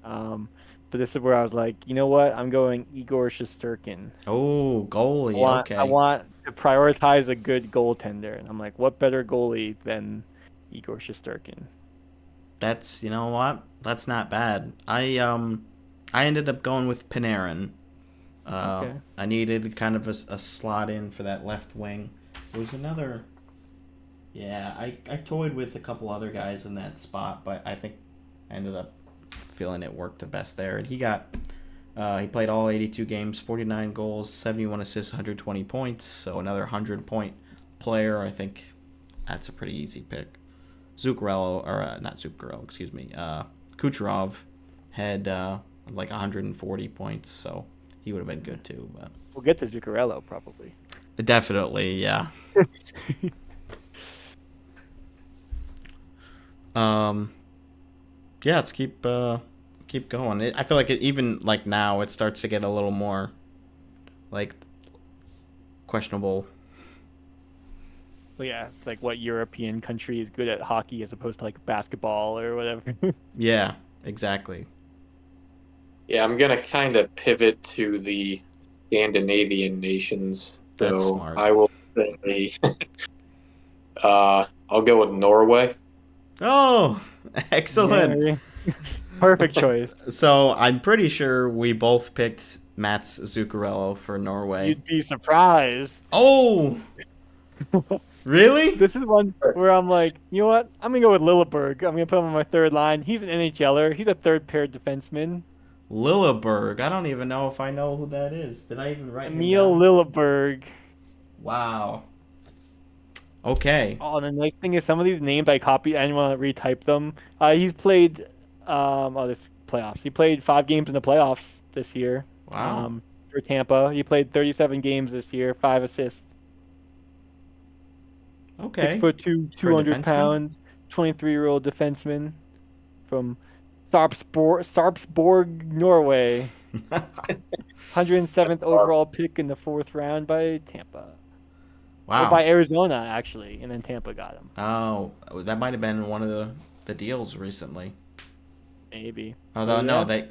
But this is where I was like, you know what? I'm going Igor Shesterkin. Oh, goalie. Okay. I want to prioritize a good goaltender. And I'm like, what better goalie than Igor Shesterkin? That's, you know what? That's not bad. I ended up going with Panarin. Okay. I needed kind of a slot in for that left wing. There was another. Yeah, I toyed with a couple other guys in that spot, but I think I ended up feeling it worked the best there. And he played all 82 games, 49 goals, 71 assists, 120 points. So another 100-point player. I think that's a pretty easy pick. Zuccarello, or not Zuccarello, excuse me. Kucherov had like 140 points, so he would have been good too. But We'll get to Zuccarello probably. definitely, yeah. Yeah, let's keep going. I feel like even like now it starts to get a little more like questionable. But yeah, it's like what European country is good at hockey as opposed to like basketball or whatever. Yeah, exactly. Yeah, I'm gonna kind of pivot to the Scandinavian nations. That's So smart. I will say, I'll go with Norway. Oh, excellent. Yeah, perfect choice. So I'm pretty sure we both picked Mats Zuccarello for Norway. You'd be surprised. Oh, really? This is one where I'm like, you know what? I'm gonna go with Lilleberg. I'm gonna put him on my third line. He's an NHLer. He's a third pair defenseman. Lilleberg. I don't even know if I know who that is. Did I even write him Emil down? Lilleberg. Wow. Okay. Oh, and the nice thing is some of these names I copied. I didn't want to retype them. He's played this playoffs. He played 5 games in the playoffs this year. Wow. For Tampa. He played 37 games this year, 5 assists. Okay. 6'2", For a 200 defenseman? pounds, 23-year-old defenseman from Sarpsborg, Norway. 107th overall pick in the 4th round by Tampa. Or by Wow. Arizona, actually, and then Tampa got him. Oh, that might have been one of the deals recently. Maybe. Although Oh, no, yeah?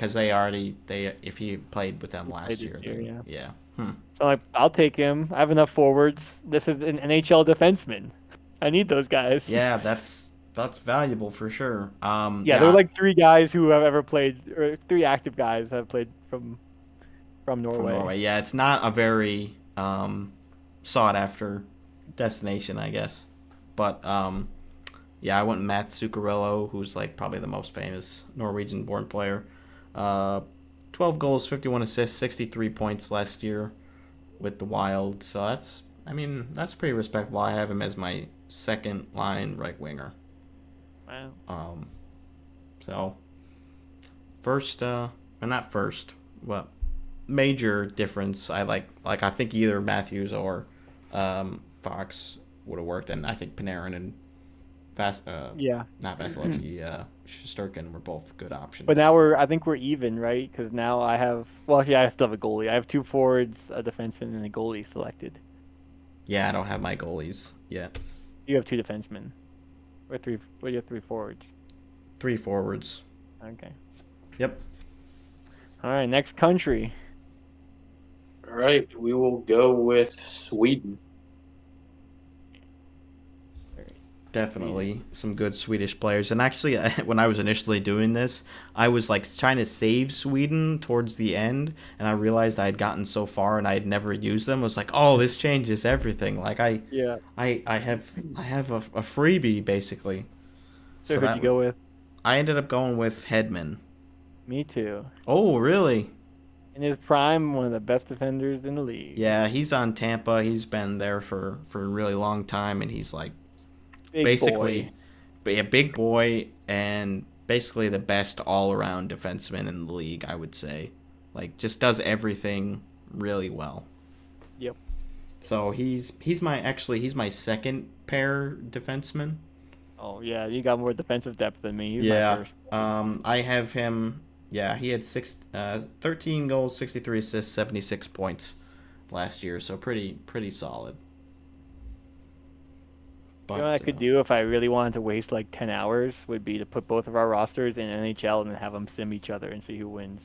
they if he played with them He last played year, this year, then yeah. yeah. So I'll take him. I have enough forwards. This is an NHL defenseman. I need those guys. Yeah, that's valuable for sure. Yeah, there are like 3 guys who have ever played, or 3 active guys have played from from Norway. Norway. Yeah, it's not a very sought after destination, I guess. But yeah, I went Matt Zuccarello, who's like probably the most famous Norwegian-born player. 12 goals, 51 assists, 63 points last year with the Wild. So that's pretty respectable. I have him as my second line right winger. Wow. So first, or not first, but major difference. I think either Matthews or Fox would have worked, and I think Panarin and Yeah. not Vasilevsky, Shesterkin were both good options. But now I think we're even, right? Because now I have, well, yeah, I still have a goalie. I have 2 forwards, a defenseman, and a goalie selected. Yeah, I don't have my goalies yet. You have 2 defensemen, or 3. Well, you have 3 forwards. 3 forwards. Okay. Yep. All right, next country. All right, we will go with Sweden. Definitely some good Swedish players. And actually, when I was initially doing this, I was like trying to save Sweden towards the end, and I realized I had gotten so far and I had never used them. I was like, oh, this changes everything. Like I have a freebie basically. So who'd you go with? I ended up going with Hedman. Me too. Oh, really? In his prime, one of the best defenders in the league. Yeah, he's on Tampa. He's been there for a really long time, and he's like Big basically boy. a big boy and basically the best all-around defenseman in the league, I would say. Like, just does everything really well. Yep. So he's my second pair defenseman. Oh yeah, you got more defensive depth than me. He's Yeah. my first. I have him. Yeah, he had 13 goals, 63 assists, 76 points last year. So pretty solid. But, You know what I could do if I really wanted to waste like 10 hours would be to put both of our rosters in NHL and then have them sim each other and see who wins.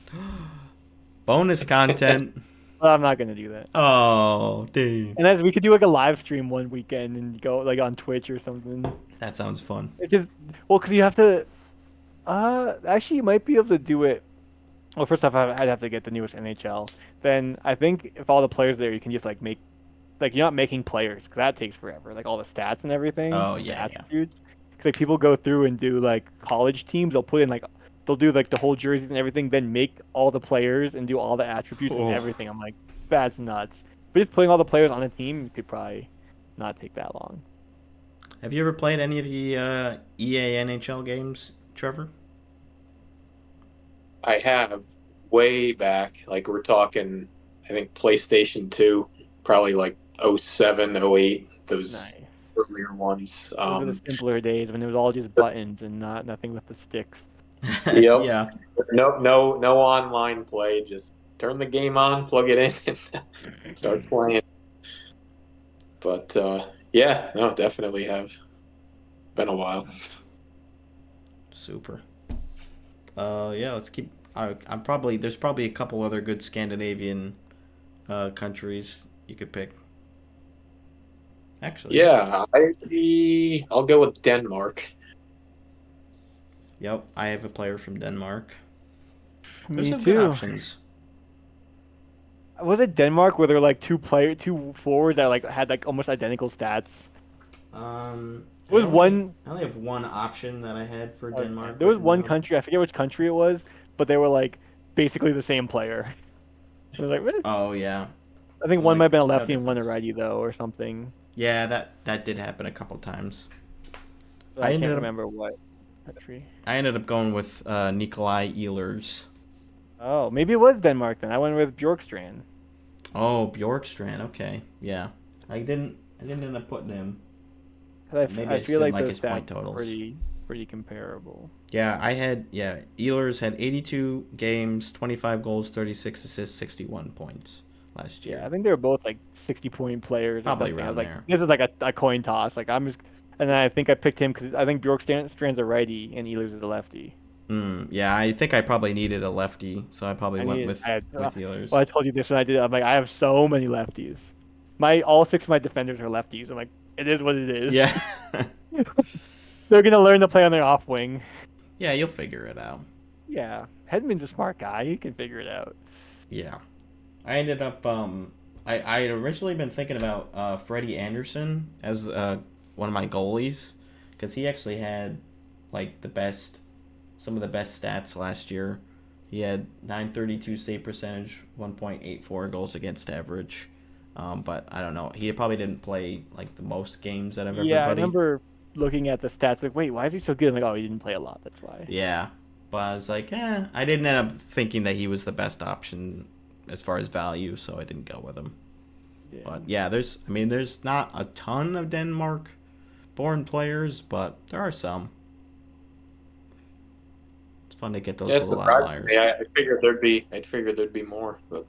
bonus content. Well, I'm not gonna do that. Oh, dang. And as we could do like a live stream one weekend and go like on Twitch or something. That sounds fun. It just because you have to Actually, you might be able to do it. Well, first off, I'd have to get the newest NHL. Then I think if all the players there, you can just like make like you're not making players because that takes forever. Like all the stats and everything, Oh like the yeah, yeah. attributes. 'Cause, like people go through and do like college teams. They'll put in like they'll do like the whole jerseys and everything. Then make all the players and do all the attributes and Oh. everything. I'm like, that's nuts. But just putting all the players on a team could probably not take that long. Have you ever played any of the EA NHL games, Trevor? I have way back, like we're talking, I think PlayStation 2, probably like '07, '08, those Nice. earlier ones. Those were the simpler days when it was all just buttons and nothing with the sticks. Yep. Yeah. No online play. Just turn the game on, plug it in, and start playing. But yeah, no, definitely have. Been a while. Super. Yeah, let's keep. I'm probably there's probably a couple other good Scandinavian countries you could pick. Actually. Yeah, I'll go with Denmark. Yep, I have a player from Denmark. There's Me some good too. options. Was it Denmark where there were like two forwards that like had like almost identical stats? There was one. I only have one option that I had for Okay. Denmark There was written one down. country. I forget which country it was, but they were like basically the same player. I was like, what? Oh yeah. I think So one might like have been a no lefty and one a difference. righty though, or something. Yeah, that did happen a couple times. But I I can't ended up remember what country. going with Nikolai Ehlers. Oh, maybe it was Denmark then. I went with Bjorkstrand. Oh, Bjorkstrand. Okay, yeah. I didn't end up putting him. 'Cause Maybe I I just feel didn't like like those his stats point are totals. pretty comparable. Yeah, Ehlers had 82 games, 25 goals, 36 assists, 61 points last year. Yeah, I think they were both like 60-point players or Probably something. I was around like, there. this is like a coin toss. Like I'm just, and then I think I picked him because I think Bjorkstrand's a righty and Ehlers is a lefty. Yeah, I think I probably needed a lefty, so I probably went I had, with Ehlers. well, I told you this when I did it. I'm like, I have so many lefties. All six of my defenders are lefties. I'm like, it is what it is. Yeah. They're gonna learn to play on their off wing. Yeah, you'll figure it out. Yeah, Hedman's a smart guy. He can figure it out. Yeah. I ended up I had originally been thinking about Freddie Anderson as one of my goalies because he actually had like some of the best stats last year. He had 932 save percentage, 1.84 goals against average. But I don't know. He probably didn't play like the most games out of Yeah, I everybody. remember looking at the stats. Like, wait, why is he so good? I'm like, oh, he didn't play a lot. That's why. Yeah. But I was like, I didn't end up thinking that he was the best option as far as value, so I didn't go with him. Yeah. But yeah, there's not a ton of Denmark born players, but there are some. It's fun to get those Yeah, it's little surprising outliers. me. I'd figured there'd be more, but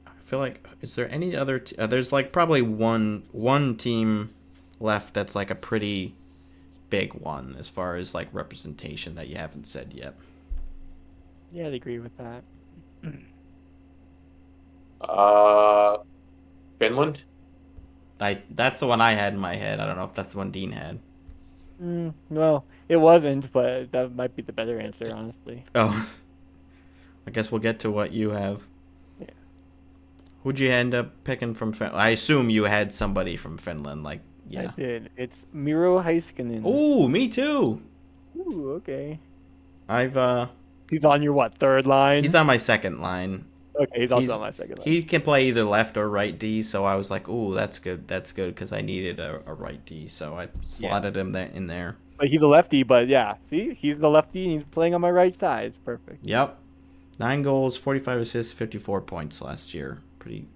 I feel like is there any other there's like probably one team left that's like a pretty big one as far as like representation that you haven't said yet. Yeah, I'd agree with that. Finland. That's the one I had in my head. I don't know if that's the one Dean had. Well, it wasn't, but that might be the better answer, honestly. Oh, I guess we'll get to what you have. Yeah. Who'd you end up picking from Finland? I assume you had somebody from Finland, like, yeah. I did. It's Miro Heiskanen. Ooh, me too. Ooh, okay. I've He's on your what, third line? he's on my second line. Okay, he's also on my second line. He can play either left or right D, so I was like, ooh, that's good, because I needed a right D, so I slotted him in there. But he's a lefty, but yeah. See? He's the lefty and he's playing on my right side. It's perfect. Yep. 9 goals, 45 assists, 54 points last year.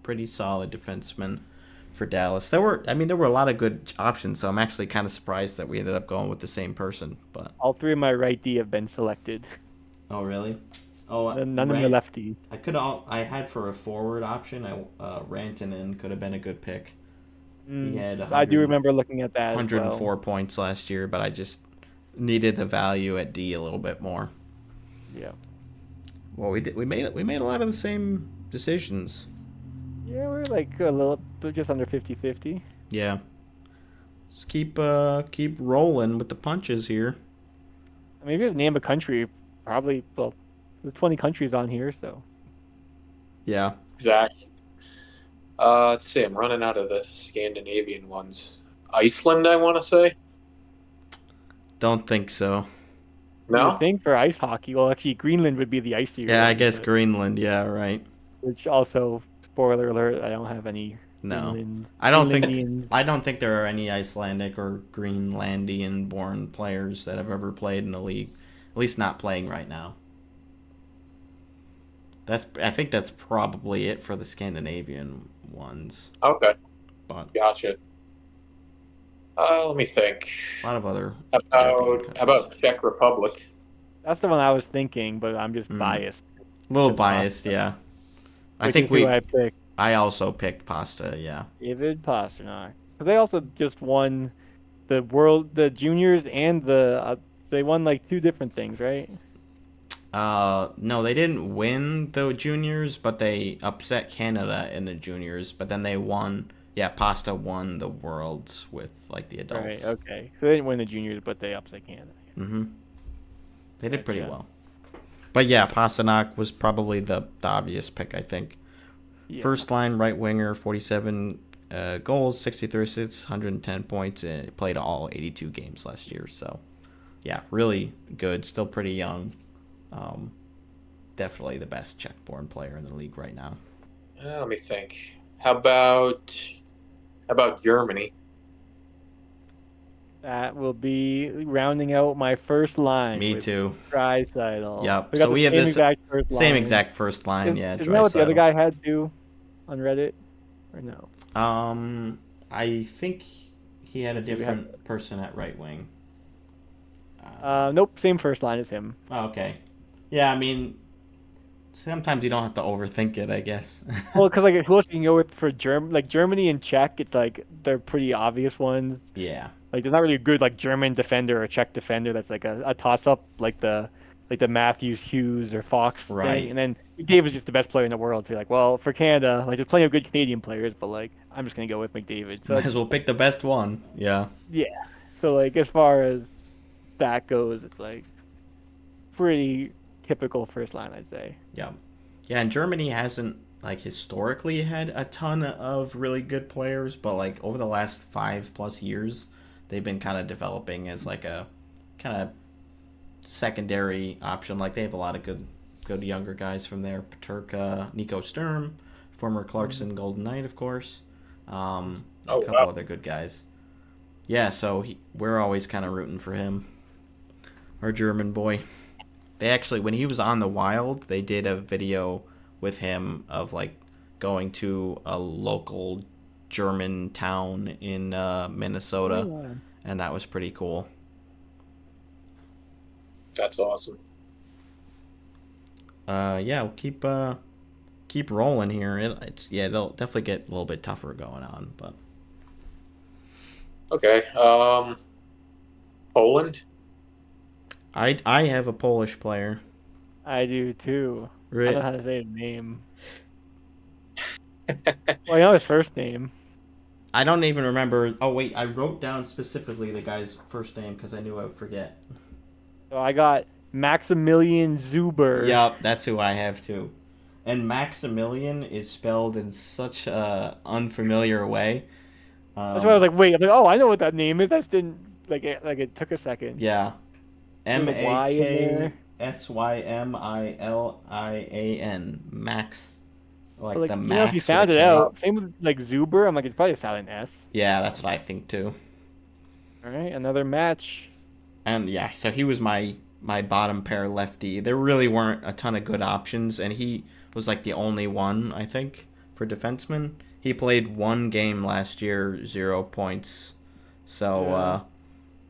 Pretty solid defenseman for Dallas. There were a lot of good options, so I'm actually kind of surprised that we ended up going with the same person. But All three of my right D have been selected. oh really? Oh, None of my lefty. I had for a forward option. Rantanen could have been a good pick. He had I do remember looking at that. 104 points last year, but I just needed the value at D a little bit more. Yeah. Well, we made a lot of the same decisions. Yeah, we're like we're just under 50-50. Yeah. Just keep rolling with the punches here. I mean, if you just name a country, probably, well, there's 20 countries on here, so. Yeah. Exactly. Let's see. I'm running out of the Scandinavian ones. Iceland, I want to say. Don't think so. You would No. think for ice hockey, well, actually, Greenland would be the icier Yeah, I one, guess but Greenland. Yeah, right. which also, spoiler alert, I don't have any No. Greenlandians. I don't think there are any Icelandic or Greenlandian born players that have ever played in the league. At least not playing right now. I think that's probably it for the Scandinavian ones. Okay. But Gotcha. Let me think. a lot of other European How countries. about Czech Republic? That's the one I was thinking, but I'm just biased. A little It's biased, Pasta, yeah. I which think is who I picked, I also picked Pasta, yeah. David Pasternak. Because they also just won the juniors and they won like two different things, right? No, they didn't win the juniors, but they upset Canada in the juniors. But then they won. Yeah, Pasta won the worlds with like the adults. Right. Okay. So they didn't win the juniors, but they upset Canada. Mm-hmm. They did pretty Gotcha. well. But yeah, Pasternak was probably the obvious pick, I think. Yeah. First line right winger, 47 goals, 63 assists, 110 points. Played all 82 games last year. So yeah, really good. Still pretty young. Definitely the best Czech-born player in the league right now. Let me think. How about Germany? That will be rounding out my first line. Me with too. Draisaitl. Yep. We got So we the have same this exact first line. same exact first line. Yeah, Isn't that what the other Draisaitl. guy had too on Reddit? Or no? I think he had a different person at right wing. Nope. Same first line as him. Oh, okay. Yeah, I mean, sometimes you don't have to overthink it, I guess. Well, because like who else you can go with for Germany and Czech? It's like they're pretty obvious ones. Yeah. Like there's not really a good like German defender or Czech defender that's like a toss up like the Matthews, Hughes, or Fox Right. thing. And then McDavid's just the best player in the world. So you're like, well, for Canada, like there's plenty of good Canadian players, but like I'm just gonna go with McDavid. So Might as well pick the best one. Yeah. yeah. So like as far as that goes, it's like pretty typical first line, I'd say. Yeah. Yeah, and Germany hasn't like historically had a ton of really good players, but like over the last 5+ years, they've been kind of developing as like a kind of secondary option. Like they have a lot of good younger guys from there. Paterka, Nico Sturm, former Clarkson Golden Knight, of course. A couple other good guys. Yeah, so we're always kind of rooting for him. Our German boy. They actually, when he was on the Wild, they did a video with him of like going to a local German town in Minnesota, and that was pretty cool. That's awesome. Yeah, we'll keep rolling here. They'll definitely get a little bit tougher going on, but Okay. Poland. I have a Polish player. I do too. Right. I don't know how to say his name. Well, I know his first name. I don't even remember. Oh wait, I wrote down specifically the guy's first name because I knew I would forget. So I got Maximilian Zuber. Yep, that's who I have too. And Maximilian is spelled in such a unfamiliar way. That's why I was like, wait. I'm like, oh, I know what that name is. That didn't it took a second. Yeah. There's a Y in there. MAKSYMILIAN. Max. Like the You Max. know, if you with a sound it K. out, same with like Zuber. I'm like, it's probably a silent S. Yeah, that's what I think too. All right, another match. And yeah, so he was my bottom pair lefty. There really weren't a ton of good options, and he was like the only one, I think, for defenseman. He played one game last year, 0 points. So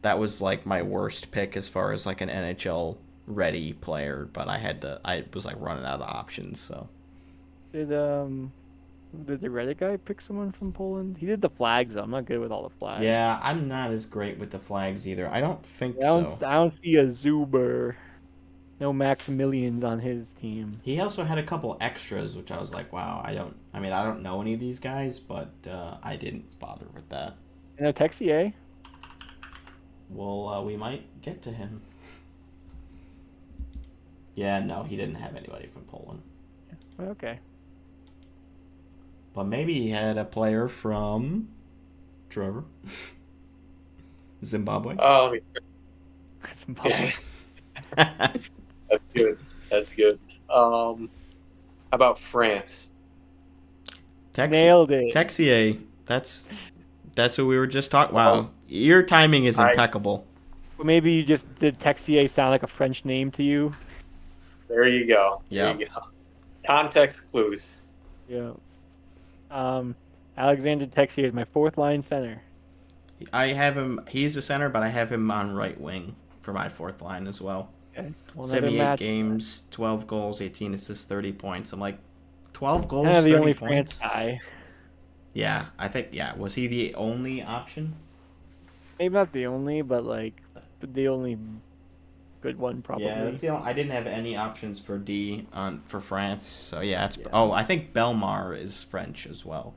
that was like my worst pick as far as like an NHL ready player, but I was like running out of options, so. Did the Reddit guy pick someone from Poland? He did the flags. I'm not good with all the flags. Yeah, I'm not as great with the flags either. I don't think I don't see a Zuber. No Maximilians on his team. He also had a couple extras, which I was like, wow, I don't know any of these guys, but I didn't bother with that. And no Texier. Well, we might get to him. Yeah, no, he didn't have anybody from Poland. Okay. But maybe he had a player from Trevor. Zimbabwe. Let me. Zimbabwe. That's good. That's good. How about France? Nailed it. Texier. That's what we were just talking. Well, Wow, your timing is I- impeccable. Well, maybe you just did Texier sound like a French name to you. There you go. Yeah. There you go. Context clues. Yeah. Alexander Texier is my fourth line center. I have him. He's a center, but I have him on right wing for my fourth line as well. Okay. Well, 78 games, 12 goals, 18 assists, 30 points. I'm like, 12 goals, Kind of 30 the only points? France guy. Yeah, I think, yeah. Was he the only option? Maybe not the only, but like the only good one probably. Yeah, that's the only, I didn't have any options for D for France. So yeah, it's Yeah. oh, I think Belmar is French as well.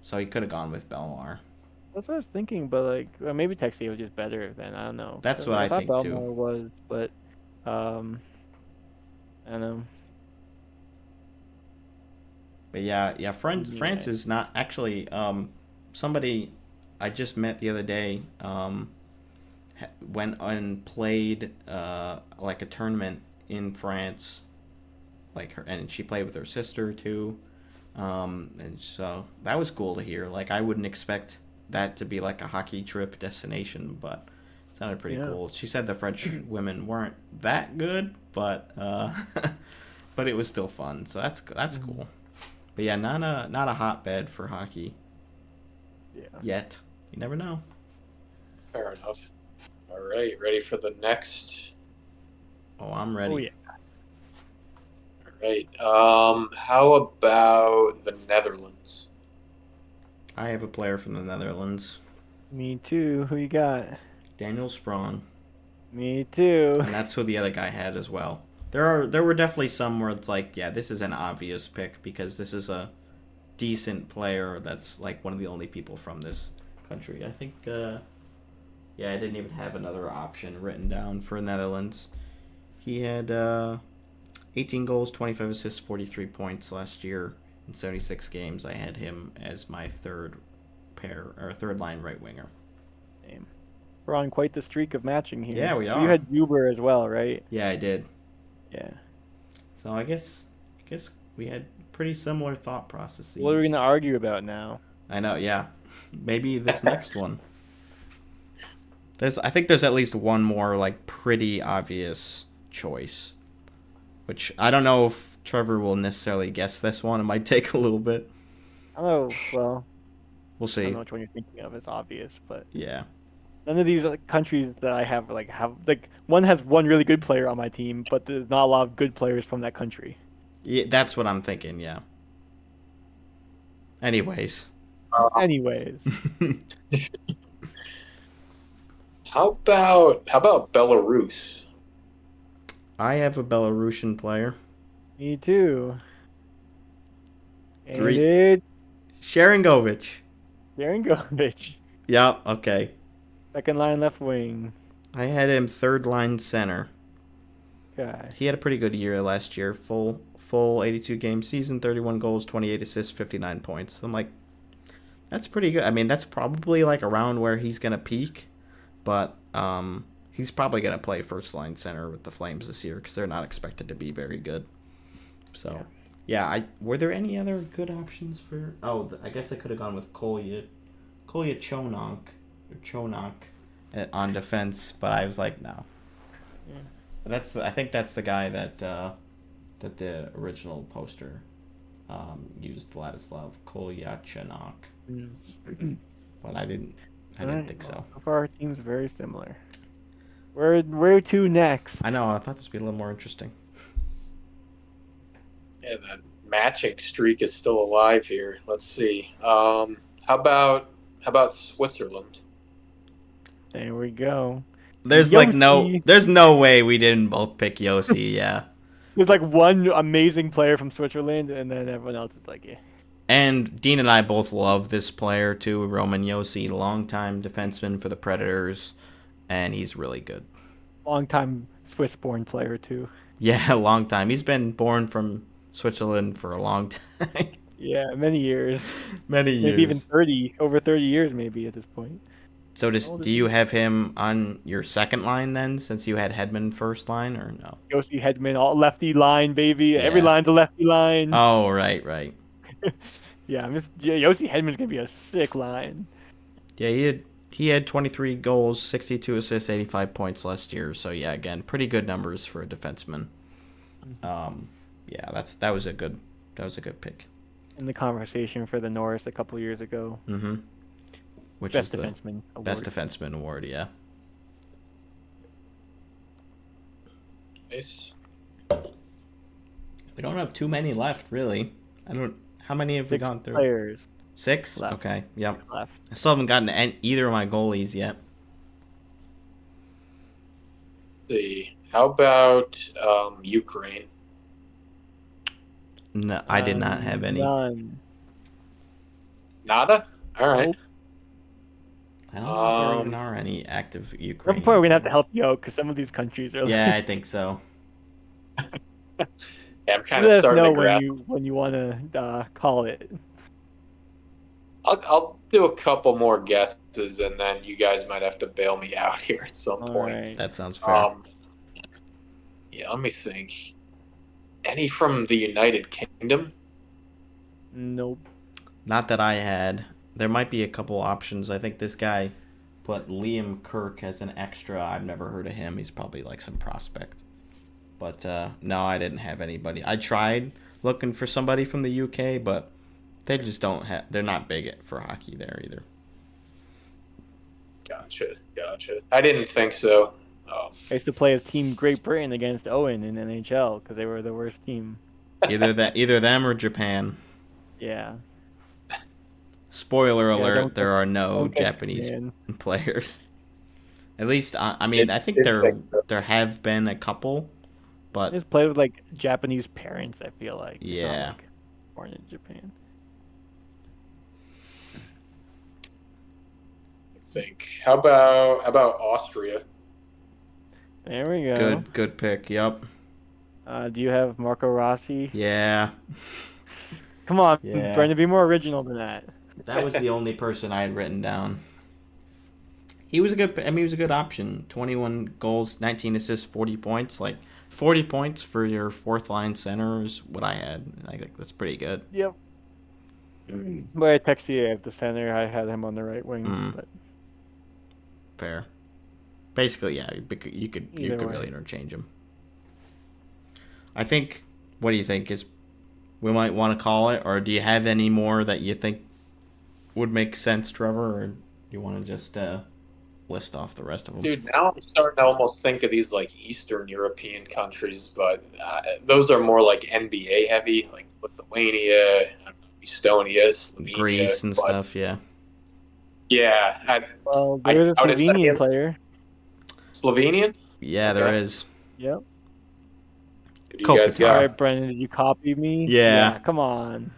So he could have gone with Belmar. That's what I was thinking, but like maybe Texier was just better than I don't know. That's what I thought think, Belmar too. was, but I don't know. But yeah, France Yeah. is not actually somebody I just met the other day went and played like a tournament in France, like her, and she played with her sister too, and so that was cool to hear. Like I wouldn't expect that to be like a hockey trip destination, but it sounded pretty Yeah. cool. She said the French women weren't that good, but but it was still fun. So that's cool. But yeah, not a hotbed for hockey Yeah. yet. You never know. Fair enough. All right, ready for the next? Oh, I'm ready. Oh yeah. All right. How about the Netherlands? I have a player from the Netherlands, Me too. Who you got? Daniel Sprong, Me too. and that's who the other guy had as well. There were definitely some where it's like, yeah, this is an obvious pick because this is a decent player that's like one of the only people from this country. I think yeah, I didn't even have another option written down for Netherlands. He had 18 goals, 25 assists, 43 points last year in 76 games. I had him as my third line right winger. Damn. We're on quite the streak of matching here. Yeah, we You are. had Uber as well, right? Yeah, I did. Yeah. So I guess we had pretty similar thought processes. What are we gonna argue about now? I know, yeah. Maybe this next one. I think there's at least one more like pretty obvious choice, which I don't know if Trevor will necessarily guess this one. It might take a little bit. I don't know. Well, We'll I see. don't know which one you're thinking of. It's obvious, but Yeah. none of these countries that I have one has one really good player on my team, but there's not a lot of good players from that country. Yeah, that's what I'm thinking, yeah. Anyways. Anyways, How about Belarus? I have a Belarusian player. me too. And Three. it's Sharangovich. Jarinkovic, Yep, okay. second line left wing. I had him third line center. Gosh. He had a pretty good year last year. Full 82 game season, 31 goals, 28 assists, 59 points. I'm like, that's pretty good. I mean, that's probably like around where he's gonna peak, but he's probably gonna play first line center with the Flames this year because they're not expected to be very good. So, yeah. Were there any other good options for? Oh, I guess I could have gone with Kolya Chonok on defense, but I was like, no. Yeah. I think that's the guy that the original poster used, Vladislav Kolyachanok. But I didn't think so. So far, our team's very similar. Where to next? I know. I thought this would be a little more interesting. Yeah, that matching streak is still alive here. Let's see. How about Switzerland? There we go. There's Yossi. there's no way we didn't both pick Yossi. Yeah. There's like one amazing player from Switzerland, and then everyone else is like, yeah. And Dean and I both love this player too, Roman Yossi, longtime defenseman for the Predators, and he's really good. Long-time Swiss-born player too. Yeah, a long time. He's been born from Switzerland for a long time. Yeah, many years. Many Maybe even years. 30, over 30 years maybe at this point. So How old do is you he? have him on your second line then, since you had Hedman first line, or no? Josie Hedman, all lefty line, baby. Every Yeah. line's a lefty line. Oh, right. Yeah, Josie Hedman's gonna be a sick line. Yeah, he had 23 goals, 62 assists, 85 points last year. So yeah, again, pretty good numbers for a defenseman. Yeah, that was a good pick. In the conversation for the Norris a couple years ago. Mm-hmm. Which Best is the defenseman award. best defenseman award, yeah. Nice. We don't have too many left, really. How many have we 6 gone through? players 6? left. Okay, yep. left. I still haven't gotten either of my goalies yet. Let's see. How about Ukraine? No, I did not have any. None. Nada? All right. Nope. I don't know if there even are any active At Ukrainian. some point, we're gonna have to players. help you out because some of these countries are. Yeah, I think so. Yeah, I'm kind Let of us starting know to grab. when you want to call it. I'll do a couple more guesses, and then you guys might have to bail me out here at some All point. right. That sounds fair. Yeah, let me think. Any from the United Kingdom? Nope. Not that I had. There might be a couple options. I think this guy put Liam Kirk as an extra. I've never heard of him. He's probably like some prospect. But no, I didn't have anybody. I tried looking for somebody from the UK, but they just don't have. They're not big for hockey there either. Gotcha. I didn't think so. I used to play as Team Great Britain against Owen in NHL because they were the worst team. Either them or Japan. Yeah. Spoiler Yeah, alert: there are no don't get Japanese Japan. players. At least I mean I think there have been a couple, I but just played with like Japanese parents. I feel like. It's not, Yeah. like, born in Japan. I think. How about Austria? There we go. good pick. Yep. Do you have Marco Rossi? Yeah. Come on, Yeah. Brendan, be more original than that. That was the only person I had written down. He was a good option. 21 goals, 19 assists, 40 points. Like 40 points for your fourth line center is what I had. I think that's pretty good. Yep. But I texted you at the center. I had him on the right wing. But Fair. Basically, yeah, you could Either way. really interchange them. I think. What do you think? We might want to call it, or do you have any more that you think would make sense, Trevor, or do you want to just list off the rest of them? Dude, now I'm starting to almost think of these like Eastern European countries, but those are more like NBA heavy, like Lithuania, Estonia, Slovenia, Greece and stuff, yeah. Yeah. well, there's a doubted Slovenian that. player. Slovenian? Yeah, there Okay. is. Yep. Who do you guys Kopitar. All got? right, Brendan, did you copy me? Yeah. Come on.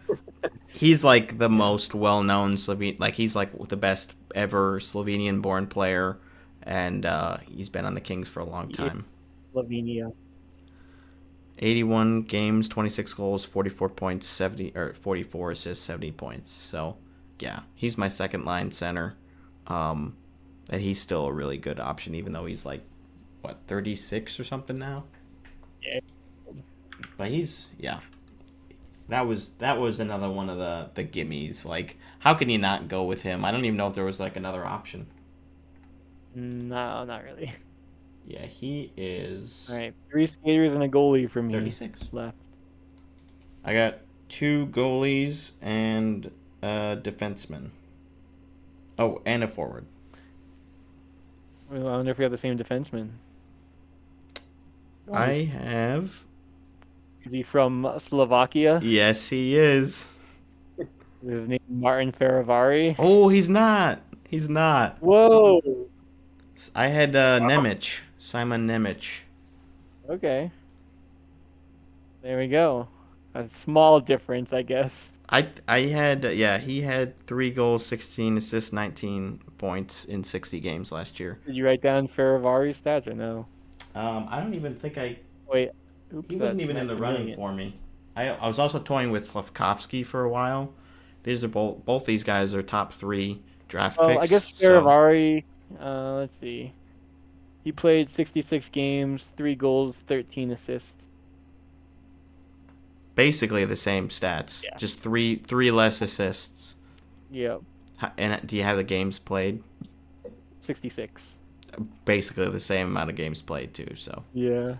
He's like the most well-known Slovene. Like he's like the best ever Slovenian-born player, and he's been on the Kings for a long time. Slovenia. 81 games, 26 goals, 44 points, 44 assists, 70 points. So, yeah, he's my second line center. And he's still a really good option, even though he's like, 36 or something now? Yeah. But that was another one of the gimmies. Like, how can you not go with him? I don't even know if there was like another option. No, not really. Yeah, he is All right, 3 skaters and a goalie for me. 36. Left. I got 2 goalies and a defenseman. Oh, and a forward. Well, I wonder if we have the same defenseman. I have. Is he from Slovakia? Yes, he is. Is his name Martin Feravari? Oh, he's not. He's not. Whoa. I had Nemec. Simon Nemec. Okay. There we go. A small difference, I guess. I had he had 3 goals, 16 assists, 19 points in 60 games last year. Did you write down Feravari's stats or no? I don't even think I. Wait, Oops, He wasn't that's even in the running Maximilian. for me. I was also toying with Slavkovsky for a while. These are both these guys are top 3 draft Well, I guess picks. So Farivari, let's see. He played 66 games, 3 goals, 13 assists. basically the same stats, Yeah. just three less assists. Yep, And do you have the games played? 66. Basically the same amount of games played too. So Yeah.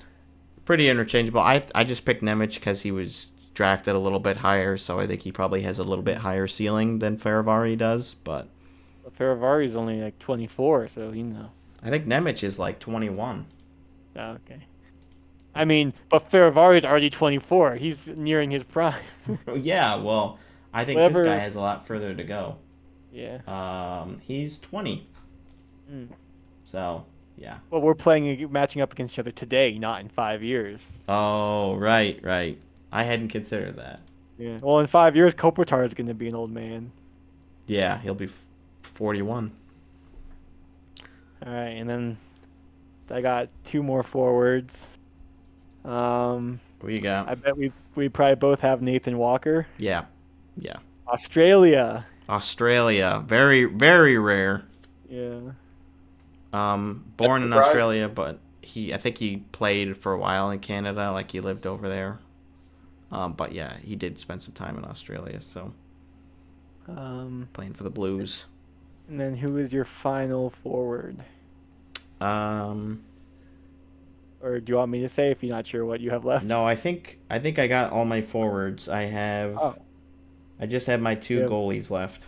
pretty interchangeable. I just picked Nemec because he was drafted a little bit higher, so I think he probably has a little bit higher ceiling than Farivari does. But Faravari's only like 24, so you know. I think Nemec is like 21. Oh, okay. I mean, but Faravari's already 24. He's nearing his prime. Yeah, well, I think this Whatever. guy has a lot further to go. Yeah. He's 20. Mm. So, yeah. Well, we're matching up against each other today, not in 5 years. Oh, right. I hadn't considered that. Yeah. Well, in 5 years, Kopitar is going to be an old man. Yeah, he'll be 41. All right, and then I got 2 more forwards. What you got? I bet we probably both have Nathan Walker. Yeah. Australia. Very, very rare. Yeah. Born in Australia, but I think he played for a while in Canada, like he lived over there. But yeah, he did spend some time in Australia, so playing for the Blues. And then who is your final forward? Or do you want me to say if you're not sure what you have left? No, I think I got all my forwards. I just have my 2 goalies left.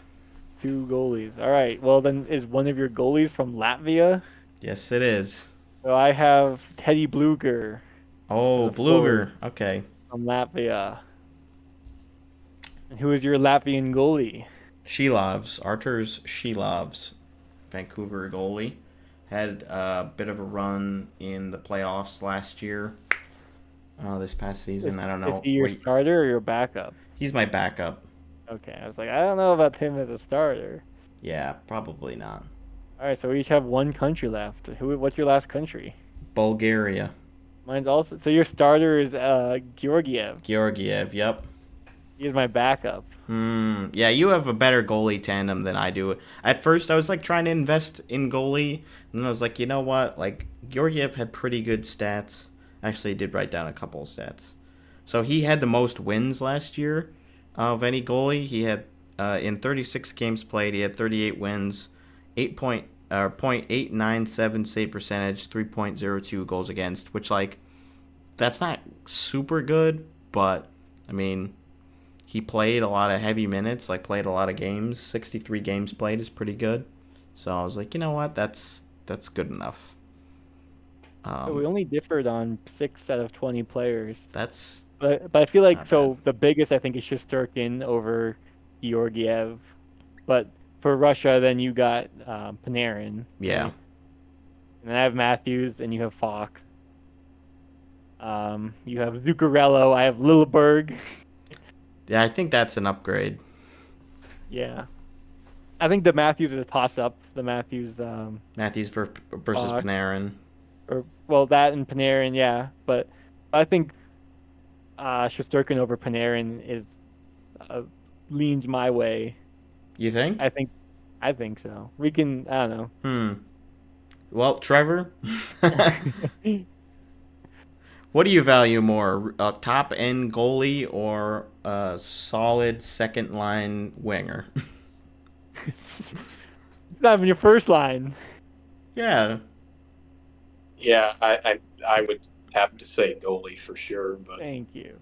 2 goalies. All right. Well, then is one of your goalies from Latvia? Yes, it is. So I have Teddy Bluger. Oh, Bluger. Okay. From Latvia. And who is your Latvian goalie? Shilovs. Arturs Shilovs. Vancouver goalie. Had a bit of a run in the playoffs last year. This past season. I don't know. Is he your starter or your backup? He's my backup. Okay. I was like, I don't know about him as a starter. Yeah, probably not. All right. So we each have 1 country left. What's your last country? Bulgaria. Mine's also. So your starter is Georgiev. Georgiev, yep. He is my backup. Yeah, you have a better goalie tandem than I do. At first, I was like trying to invest in goalie, and then I was like, you know what? Like Georgiev had pretty good stats. Actually, I did write down a couple of stats. So he had the most wins last year of any goalie. He had in 36 games played, he had 38 wins, 0.897 save percentage, 3.02 goals against, which like that's not super good, but I mean. He played a lot of heavy minutes, like played a lot of games. 63 games played is pretty good. So I was like, you know what, that's good enough. So we only differed on 6 out of 20 players. That's But I feel like not bad. the biggest I think is Shesterkin over Georgiev. But for Russia, then you got Panarin. Yeah. Right? And I have Matthews, and you have Falk. You have Zuccarello. I have Lilleberg. Yeah, I think that's an upgrade. Yeah. I think the Matthews is a toss-up. The Matthews, Matthews versus Falk. Panarin. Well, that and Panarin, yeah. But I think Shesterkin over Panarin is leans my way. You think? I think so. We can. I don't know. Well, Trevor, what do you value more, a top-end goalie or a solid second-line winger? It's not even your first line. Yeah. Yeah, I would have to say goalie for sure, but Thank you.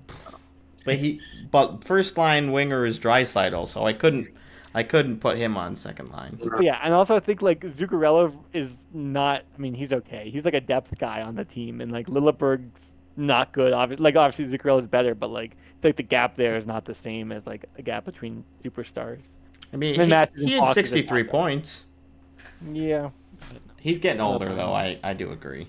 But first-line winger is Draisaitl, so I couldn't put him on second line. But yeah, and also I think like Zuccarello is not. I mean, he's okay. He's like a depth guy on the team, and like Lilleberg's not good. Obviously Zuccarello's better, but like I think the gap there is not the same as like a gap between superstars. I mean, And Matthews he and had Fox is a 63 backup. points. Yeah. He's getting older, though. I do agree.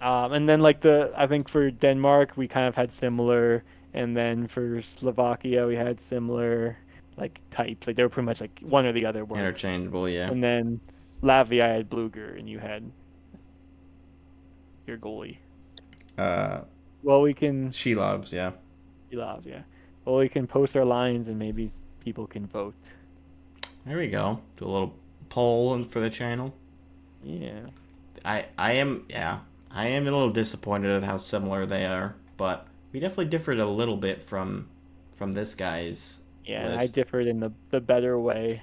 And then like I think for Denmark we kind of had similar, and then for Slovakia we had similar like types. Like they were pretty much like one or the other one. Interchangeable, yeah. And then Latvia I had Bluger, and you had your goalie. Well, we can. She loves, yeah. He loves, yeah. Well, we can post our lines and maybe people can vote. There we go. Do a little poll for the channel. Yeah. I am I am a little disappointed at how similar they are, but we definitely differed a little bit from this guy's Yeah, and I list. differed in the better way.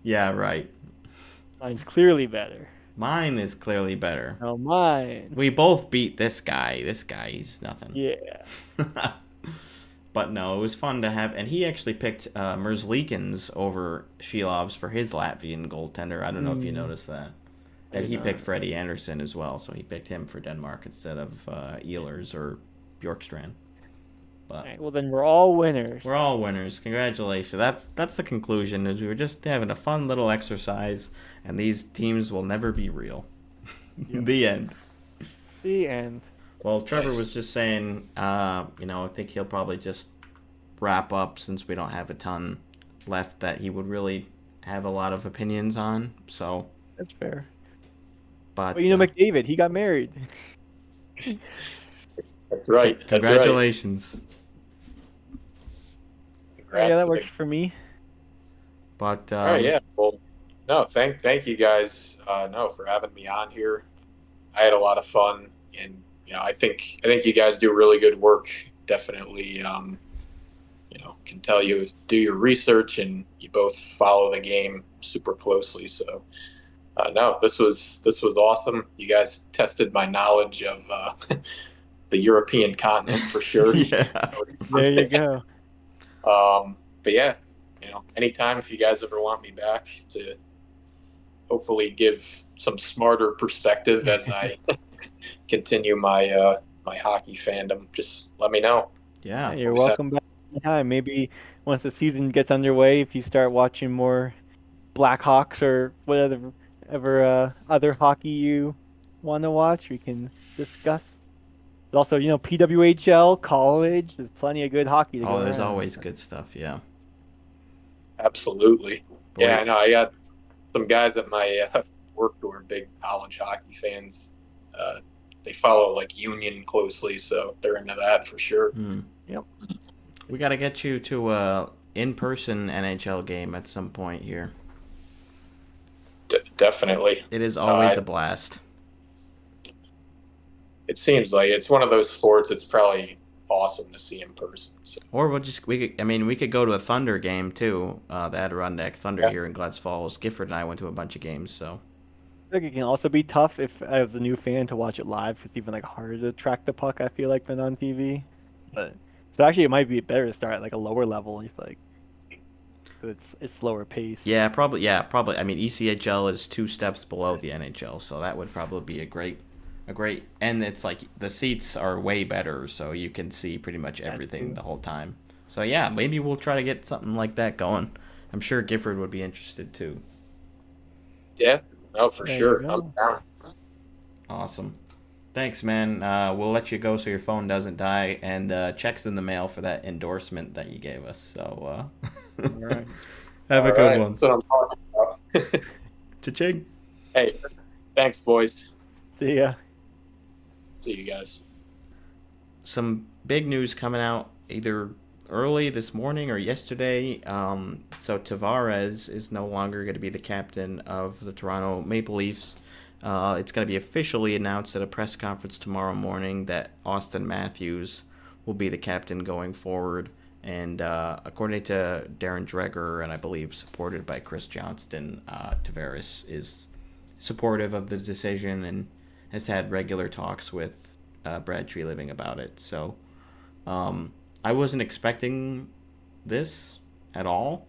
Yeah, right. Mine's clearly better. Mine is clearly better. No, mine. We both beat this guy. This guy, he's nothing. Yeah. But no, it was fun to have, and he actually picked Merzlikins over Shilovs for his Latvian goaltender. I don't know if you noticed that. And he picked Freddie Anderson as well, so he picked him for Denmark instead of Ehlers or Bjorkstrand. But All right, well, then we're all winners. we're all winners. Congratulations. That's the conclusion. Is we were just having a fun little exercise, and these teams will never be real. The end. The end. Well, Trevor was just saying, I think he'll probably just wrap up since we don't have a ton left that he would really have a lot of opinions on. So, That's fair. but Well, McDavid, he got married. That's right. Congratulations. Yeah, that works for me. But all right, yeah. Well, no, thank you guys, for having me on here. I had a lot of fun, and I think you guys do really good work. Definitely, can tell you do your research, and you both follow the game super closely. So, no, this was awesome. You guys tested my knowledge of the European continent for sure. Yeah. There you go. But yeah, anytime if you guys ever want me back to hopefully give some smarter perspective as I continue my my hockey fandom, just let me know. Yeah. You're welcome back anytime. Maybe once the season gets underway, if you start watching more Blackhawks or whatever other hockey you want to watch, we can discuss. Also, PWHL, college, there's plenty of good hockey to go Oh, there's around. always good stuff. Yeah. Absolutely. Boy. Yeah, I know. I got some guys at my work who are big college hockey fans. They follow like Union closely, so they're into that for sure. Yep. We got to get you to a in-person NHL game at some point here. Definitely. It is always a blast. It seems like it's one of those sports it's probably awesome to see in person. So. Or we could go to a Thunder game too. The Adirondack Thunder here in Glens Falls. Gifford and I went to a bunch of games, so. I think it can also be tough if, as a new fan, to watch it live. It's even harder to track the puck, I feel like, than on TV. But so actually, it might be better to start at a lower level. It's slower pace. Yeah, probably. I mean, ECHL is 2 steps below the NHL, so that would probably be a great, and it's the seats are way better, so you can see pretty much everything the whole time. So yeah, maybe we'll try to get something like that going. I'm sure Gifford would be interested too. Yeah, no, for There sure. you go. I'm down. Awesome. Thanks, man. We'll let you go so your phone doesn't die, and checks in the mail for that endorsement that you gave us. So, All right. have a good one. That's what I'm talking about. Cha-ching. Hey, thanks, boys. See ya. See you guys. Some big news coming out either early this morning or yesterday. So Tavares is no longer going to be the captain of the Toronto Maple Leafs. It's going to be officially announced at a press conference tomorrow morning that Austin Matthews will be the captain going forward. And according to Darren Dreger, and I believe supported by Chris Johnston, Tavares is supportive of this decision and has had regular talks with Brad Treliving about it. So I wasn't expecting this at all.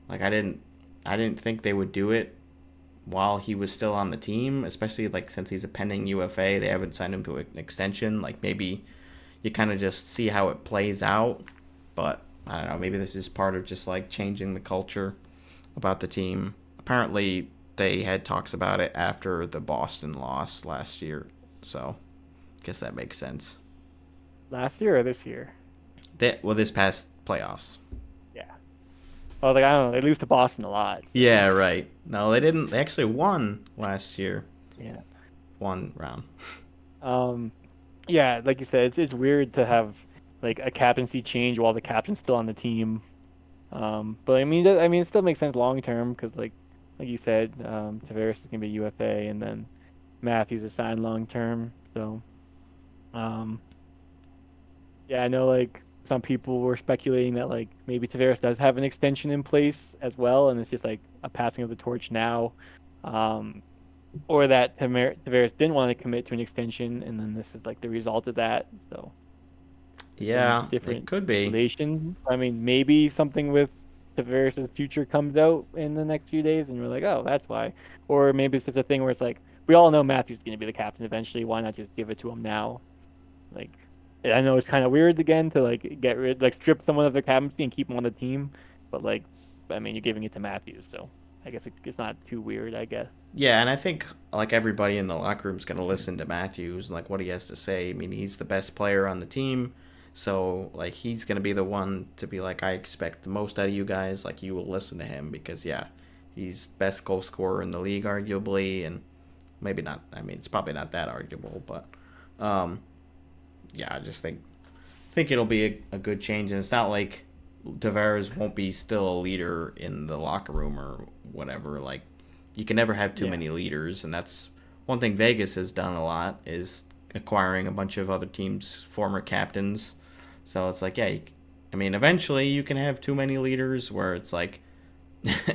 I didn't think they would do it while he was still on the team, especially since he's a pending UFA. They haven't signed him to an extension. Maybe you kind of just see how it plays out. But I don't know, maybe this is part of just changing the culture about the team. Apparently they had talks about it after the Boston loss last year. So I guess that makes sense. Last year or this year? This past playoffs. Yeah. Well, I don't know. They lose to Boston a lot. Yeah, right. No, they didn't. They actually won last year. Yeah. One round. Yeah, like you said, it's weird to have like a captaincy change while the captain's still on the team. But I mean, it still makes sense long term because like you said, Tavares is gonna be UFA, and then Matthews is signed long term. So, um, yeah, I know like some people were speculating that like maybe Tavares does have an extension in place as well, and it's just like a passing of the torch now, um, or that Tavares didn't want to commit to an extension, and then this is like the result of that. So some Yeah, it different could be. relation. I mean, maybe something with Tavares' future comes out in the next few days, and we're like, oh, that's why. Or maybe it's just a thing where it's like we all know Matthew's going to be the captain eventually. Why not just give it to him now? Like, I know it's kind of weird again to like like strip someone of their captaincy and keep them on the team, but like, I mean, you're giving it to Matthews, so I guess it's not too weird. I guess. Yeah, and I think like everybody in the locker room is going to listen to Matthews and like what he has to say. I mean, he's the best player on the team, so like he's going to be the one to be like, I expect the most out of you guys. Like you will listen to him because yeah, he's best goal scorer in the league arguably, and maybe not. I mean, it's probably not that arguable, but um, yeah, I just think it'll be a good change, and it's not like Tavares won't be still a leader in the locker room or whatever. Like you can never have too Yeah. many leaders, and that's one thing Vegas has done a lot is acquiring a bunch of other teams' former captains. So it's like, yeah, I mean, eventually you can have too many leaders where it's like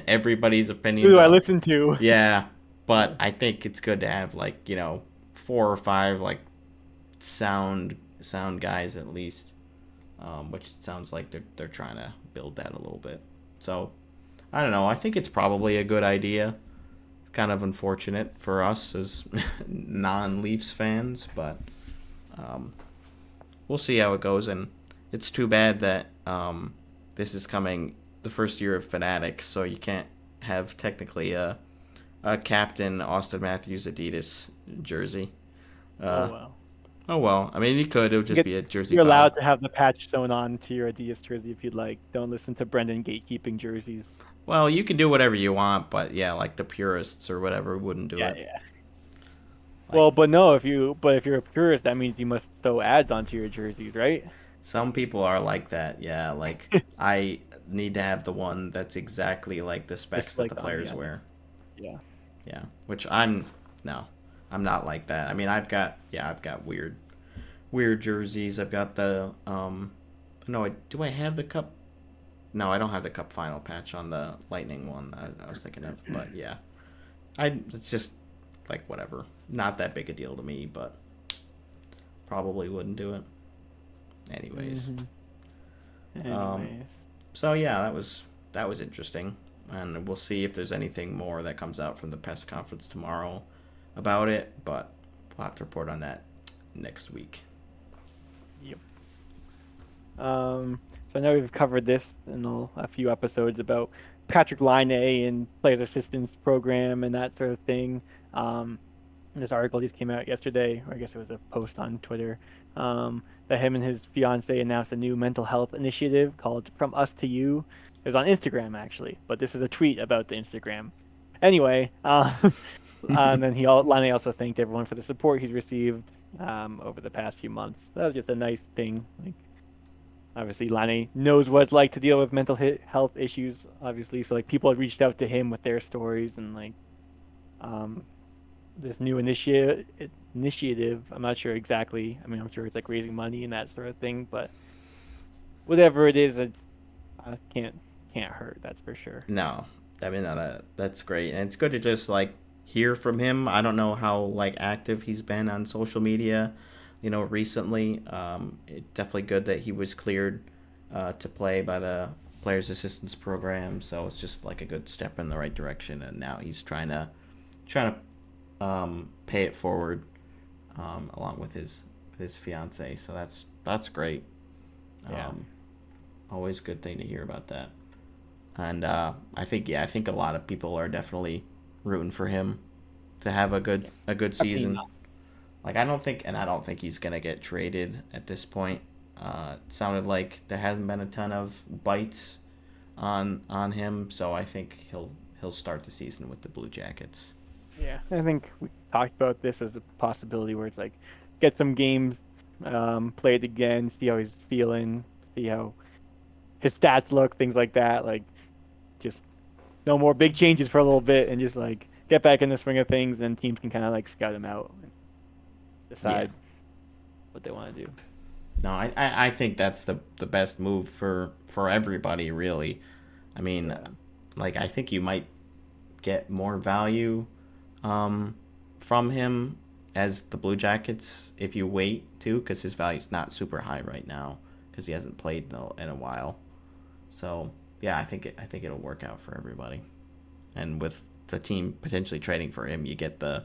everybody's Who opinions do I are, listen to? yeah. But Yeah. I think it's good to have like 4 or 5 like sound guys at least, which it sounds like they're trying to build that a little bit. So I don't know. I think it's probably a good idea. Kind of unfortunate for us as non-Leafs fans, but um, we'll see how it goes. And it's too bad that this is coming the first year of Fnatic, so you can't have technically a captain Austin Matthews Adidas jersey. Oh Uh, well. oh well. I mean, you could. It would You just get be a jersey you're foul. allowed to have the patch sewn on to your Adidas jersey if you'd like. Don't listen to Brendan gatekeeping jerseys. Well, you can do whatever you want, but yeah, like the purists or whatever wouldn't do Yeah, it. yeah. Like Well, but no, if you're a purist, that means you must throw ads onto your jerseys, right? some people are like that. Yeah, like I need to have the one that's exactly like the specs Just that the like on the players other. wear. Yeah. Yeah, which no, I'm not like that. I mean, I've got weird jerseys. I've got the no, do I have the cup? No, I don't have the cup final patch on the Lightning one. I was thinking of, but yeah, it's just like whatever. Not that big a deal to me, but probably wouldn't do it. Anyways, hmm um, Anyways. so yeah, that was interesting, and we'll see if there's anything more that comes out from the press conference tomorrow about it. But we'll have to report on that next week. Yep. So I know we've covered this in a few episodes about Patrick Line and players assistance program and that sort of thing. Um, this article just came out yesterday, or I guess it was a post on Twitter, that him and his fiance announced a new mental health initiative called From Us to You. It was on Instagram actually, but this is a tweet about the Instagram. Anyway, and then Lane also thanked everyone for the support he's received over the past few months. That was just a nice thing. Like obviously, Lane knows what it's like to deal with mental health issues. Obviously, so like people have reached out to him with their stories and like um, this new initiative. I'm not sure exactly. I mean, I'm sure it's like raising money and that sort of thing, but whatever it is, it's can't hurt. That's for sure. No, I mean that's great, and it's good to just like hear from him. I don't know how like active he's been on social media, recently. It's definitely good that he was cleared to play by the Players Assistance Program. So it's just like a good step in the right direction, and now he's trying to pay it forward along with his fiance. So that's great. Yeah. Um, Always a good thing to hear about that. And I think a lot of people are definitely rooting for him to have a good Definitely season. not. Like I don't think he's gonna get traded at this point. It sounded like there hasn't been a ton of bites on him, so I think he'll start the season with the Blue Jackets. Yeah, I think we talked about this as a possibility where it's like get some games play it again, see how he's feeling, see how his stats look, things like that. Like, just no more big changes for a little bit, and just like get back in the swing of things, and teams can kind of like scout him out and decide what they want to do. No, I think that's the best move for everybody, really. I mean, like, I think you might get more value from him as the Blue Jackets if you wait too, because his value's not super high right now because he hasn't played in a while. So yeah, I think it'll work out for everybody. And with the team potentially trading for him, you get the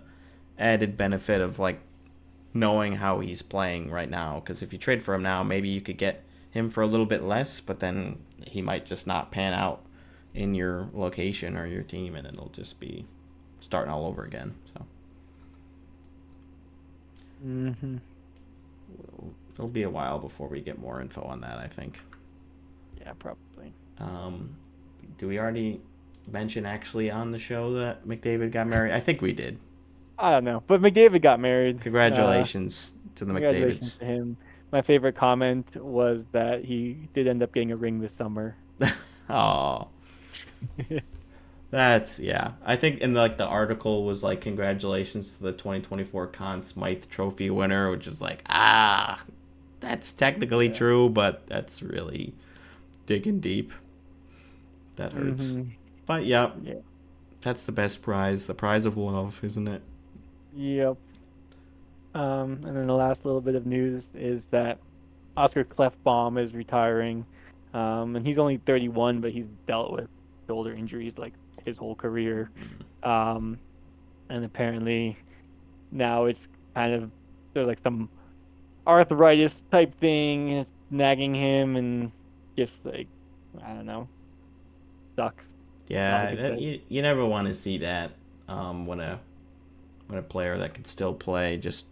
added benefit of like knowing how he's playing right now. Because if you trade for him now, maybe you could get him for a little bit less, but then he might just not pan out in your location or your team, and it'll just be starting all over again. So it'll be a while before we get more info on that, I think. Yeah, probably. Do we already mention actually on the show that McDavid got married? I think we did. I don't know, but McDavid got married. Congratulations to the Congratulations McDavids. to him. My favorite comment was that he did end up getting a ring this summer. Oh, that's yeah. I think in the article was like congratulations to the 2024 Conn Smythe Trophy winner, which is like that's technically true, but that's really digging deep. That hurts. But yeah, that's the best prize, the prize of love, isn't it? Yep. And then the last little bit of news is that Oscar Klefbom is retiring. And he's only 31, but he's dealt with shoulder injuries like his whole career. And apparently now it's kind of, there's like some arthritis type thing. It's nagging him and just like, I don't know. Sucks. Yeah, you never want to see that when a player that can still play just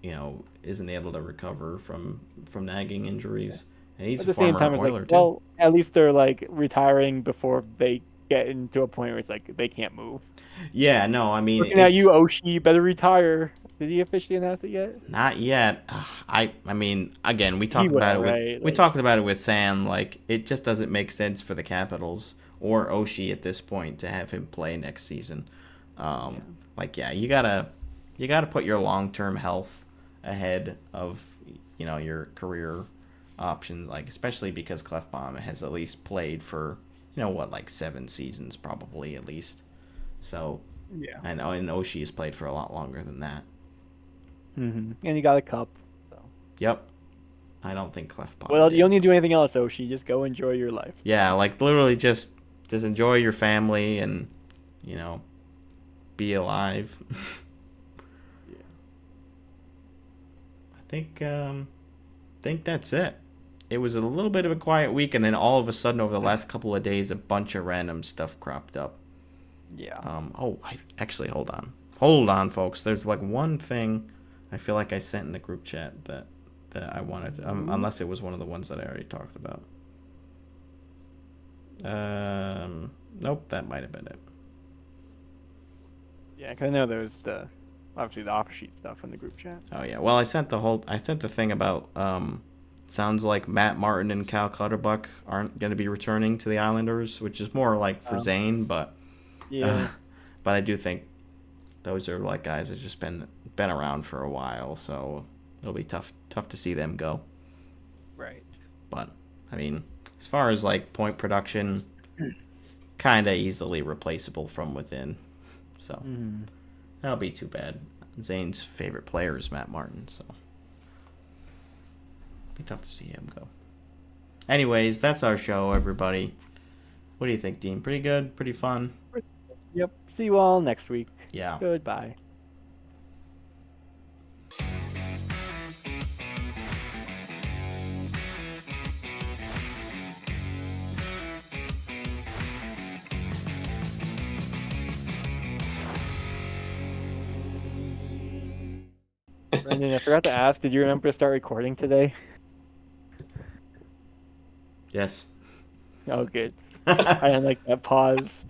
isn't able to recover from nagging injuries. And he's a former Oiler too. Well, at least they're like retiring before they get into a point where it's like they can't move. Yeah, no, I mean, looking at you, Oshie, you better retire. Did he officially announce it yet? Not yet. I mean, again, we talked about it with Sam. Like, it just doesn't make sense for the Capitals or Oshie at this point to have him play next season. Like, yeah, you gotta put your long-term health ahead of your career options. Like, especially because Klefbom has at least played for like 7 seasons probably at least. So yeah, and Oshie has played for a lot longer than that. And you got a cup. So. Yep. I don't think Klefbom. Well, you don't need to do anything else, Oshie. Just go enjoy your life. Yeah, like literally just enjoy your family and be alive. Yeah. I think that's it. It was a little bit of a quiet week, and then all of a sudden, over the last couple of days, a bunch of random stuff cropped up. Yeah. Actually, hold on, folks. There's like one thing I feel like I sent in the group chat that I wanted, unless it was one of the ones that I already talked about. Nope, that might have been it. Yeah, because I know there's obviously the offer sheet stuff in the group chat. Oh yeah, well I sent the thing about sounds like Matt Martin and Cal Clutterbuck aren't going to be returning to the Islanders, which is more like for Zane, but yeah. But I do think those are like guys that just been around for a while, so it'll be tough to see them go. Right. But I mean, as far as like point production, kind of easily replaceable from within, so that'll be too bad. Zane's favorite player is Matt Martin, so be tough to see him go. Anyways, that's our show, everybody. What do you think, Dean? Pretty good? Pretty fun? Yep. See you all next week. Yeah. Goodbye. Brendan, I forgot to ask, did you remember to start recording today? Yes. Oh, good. I didn't like that pause.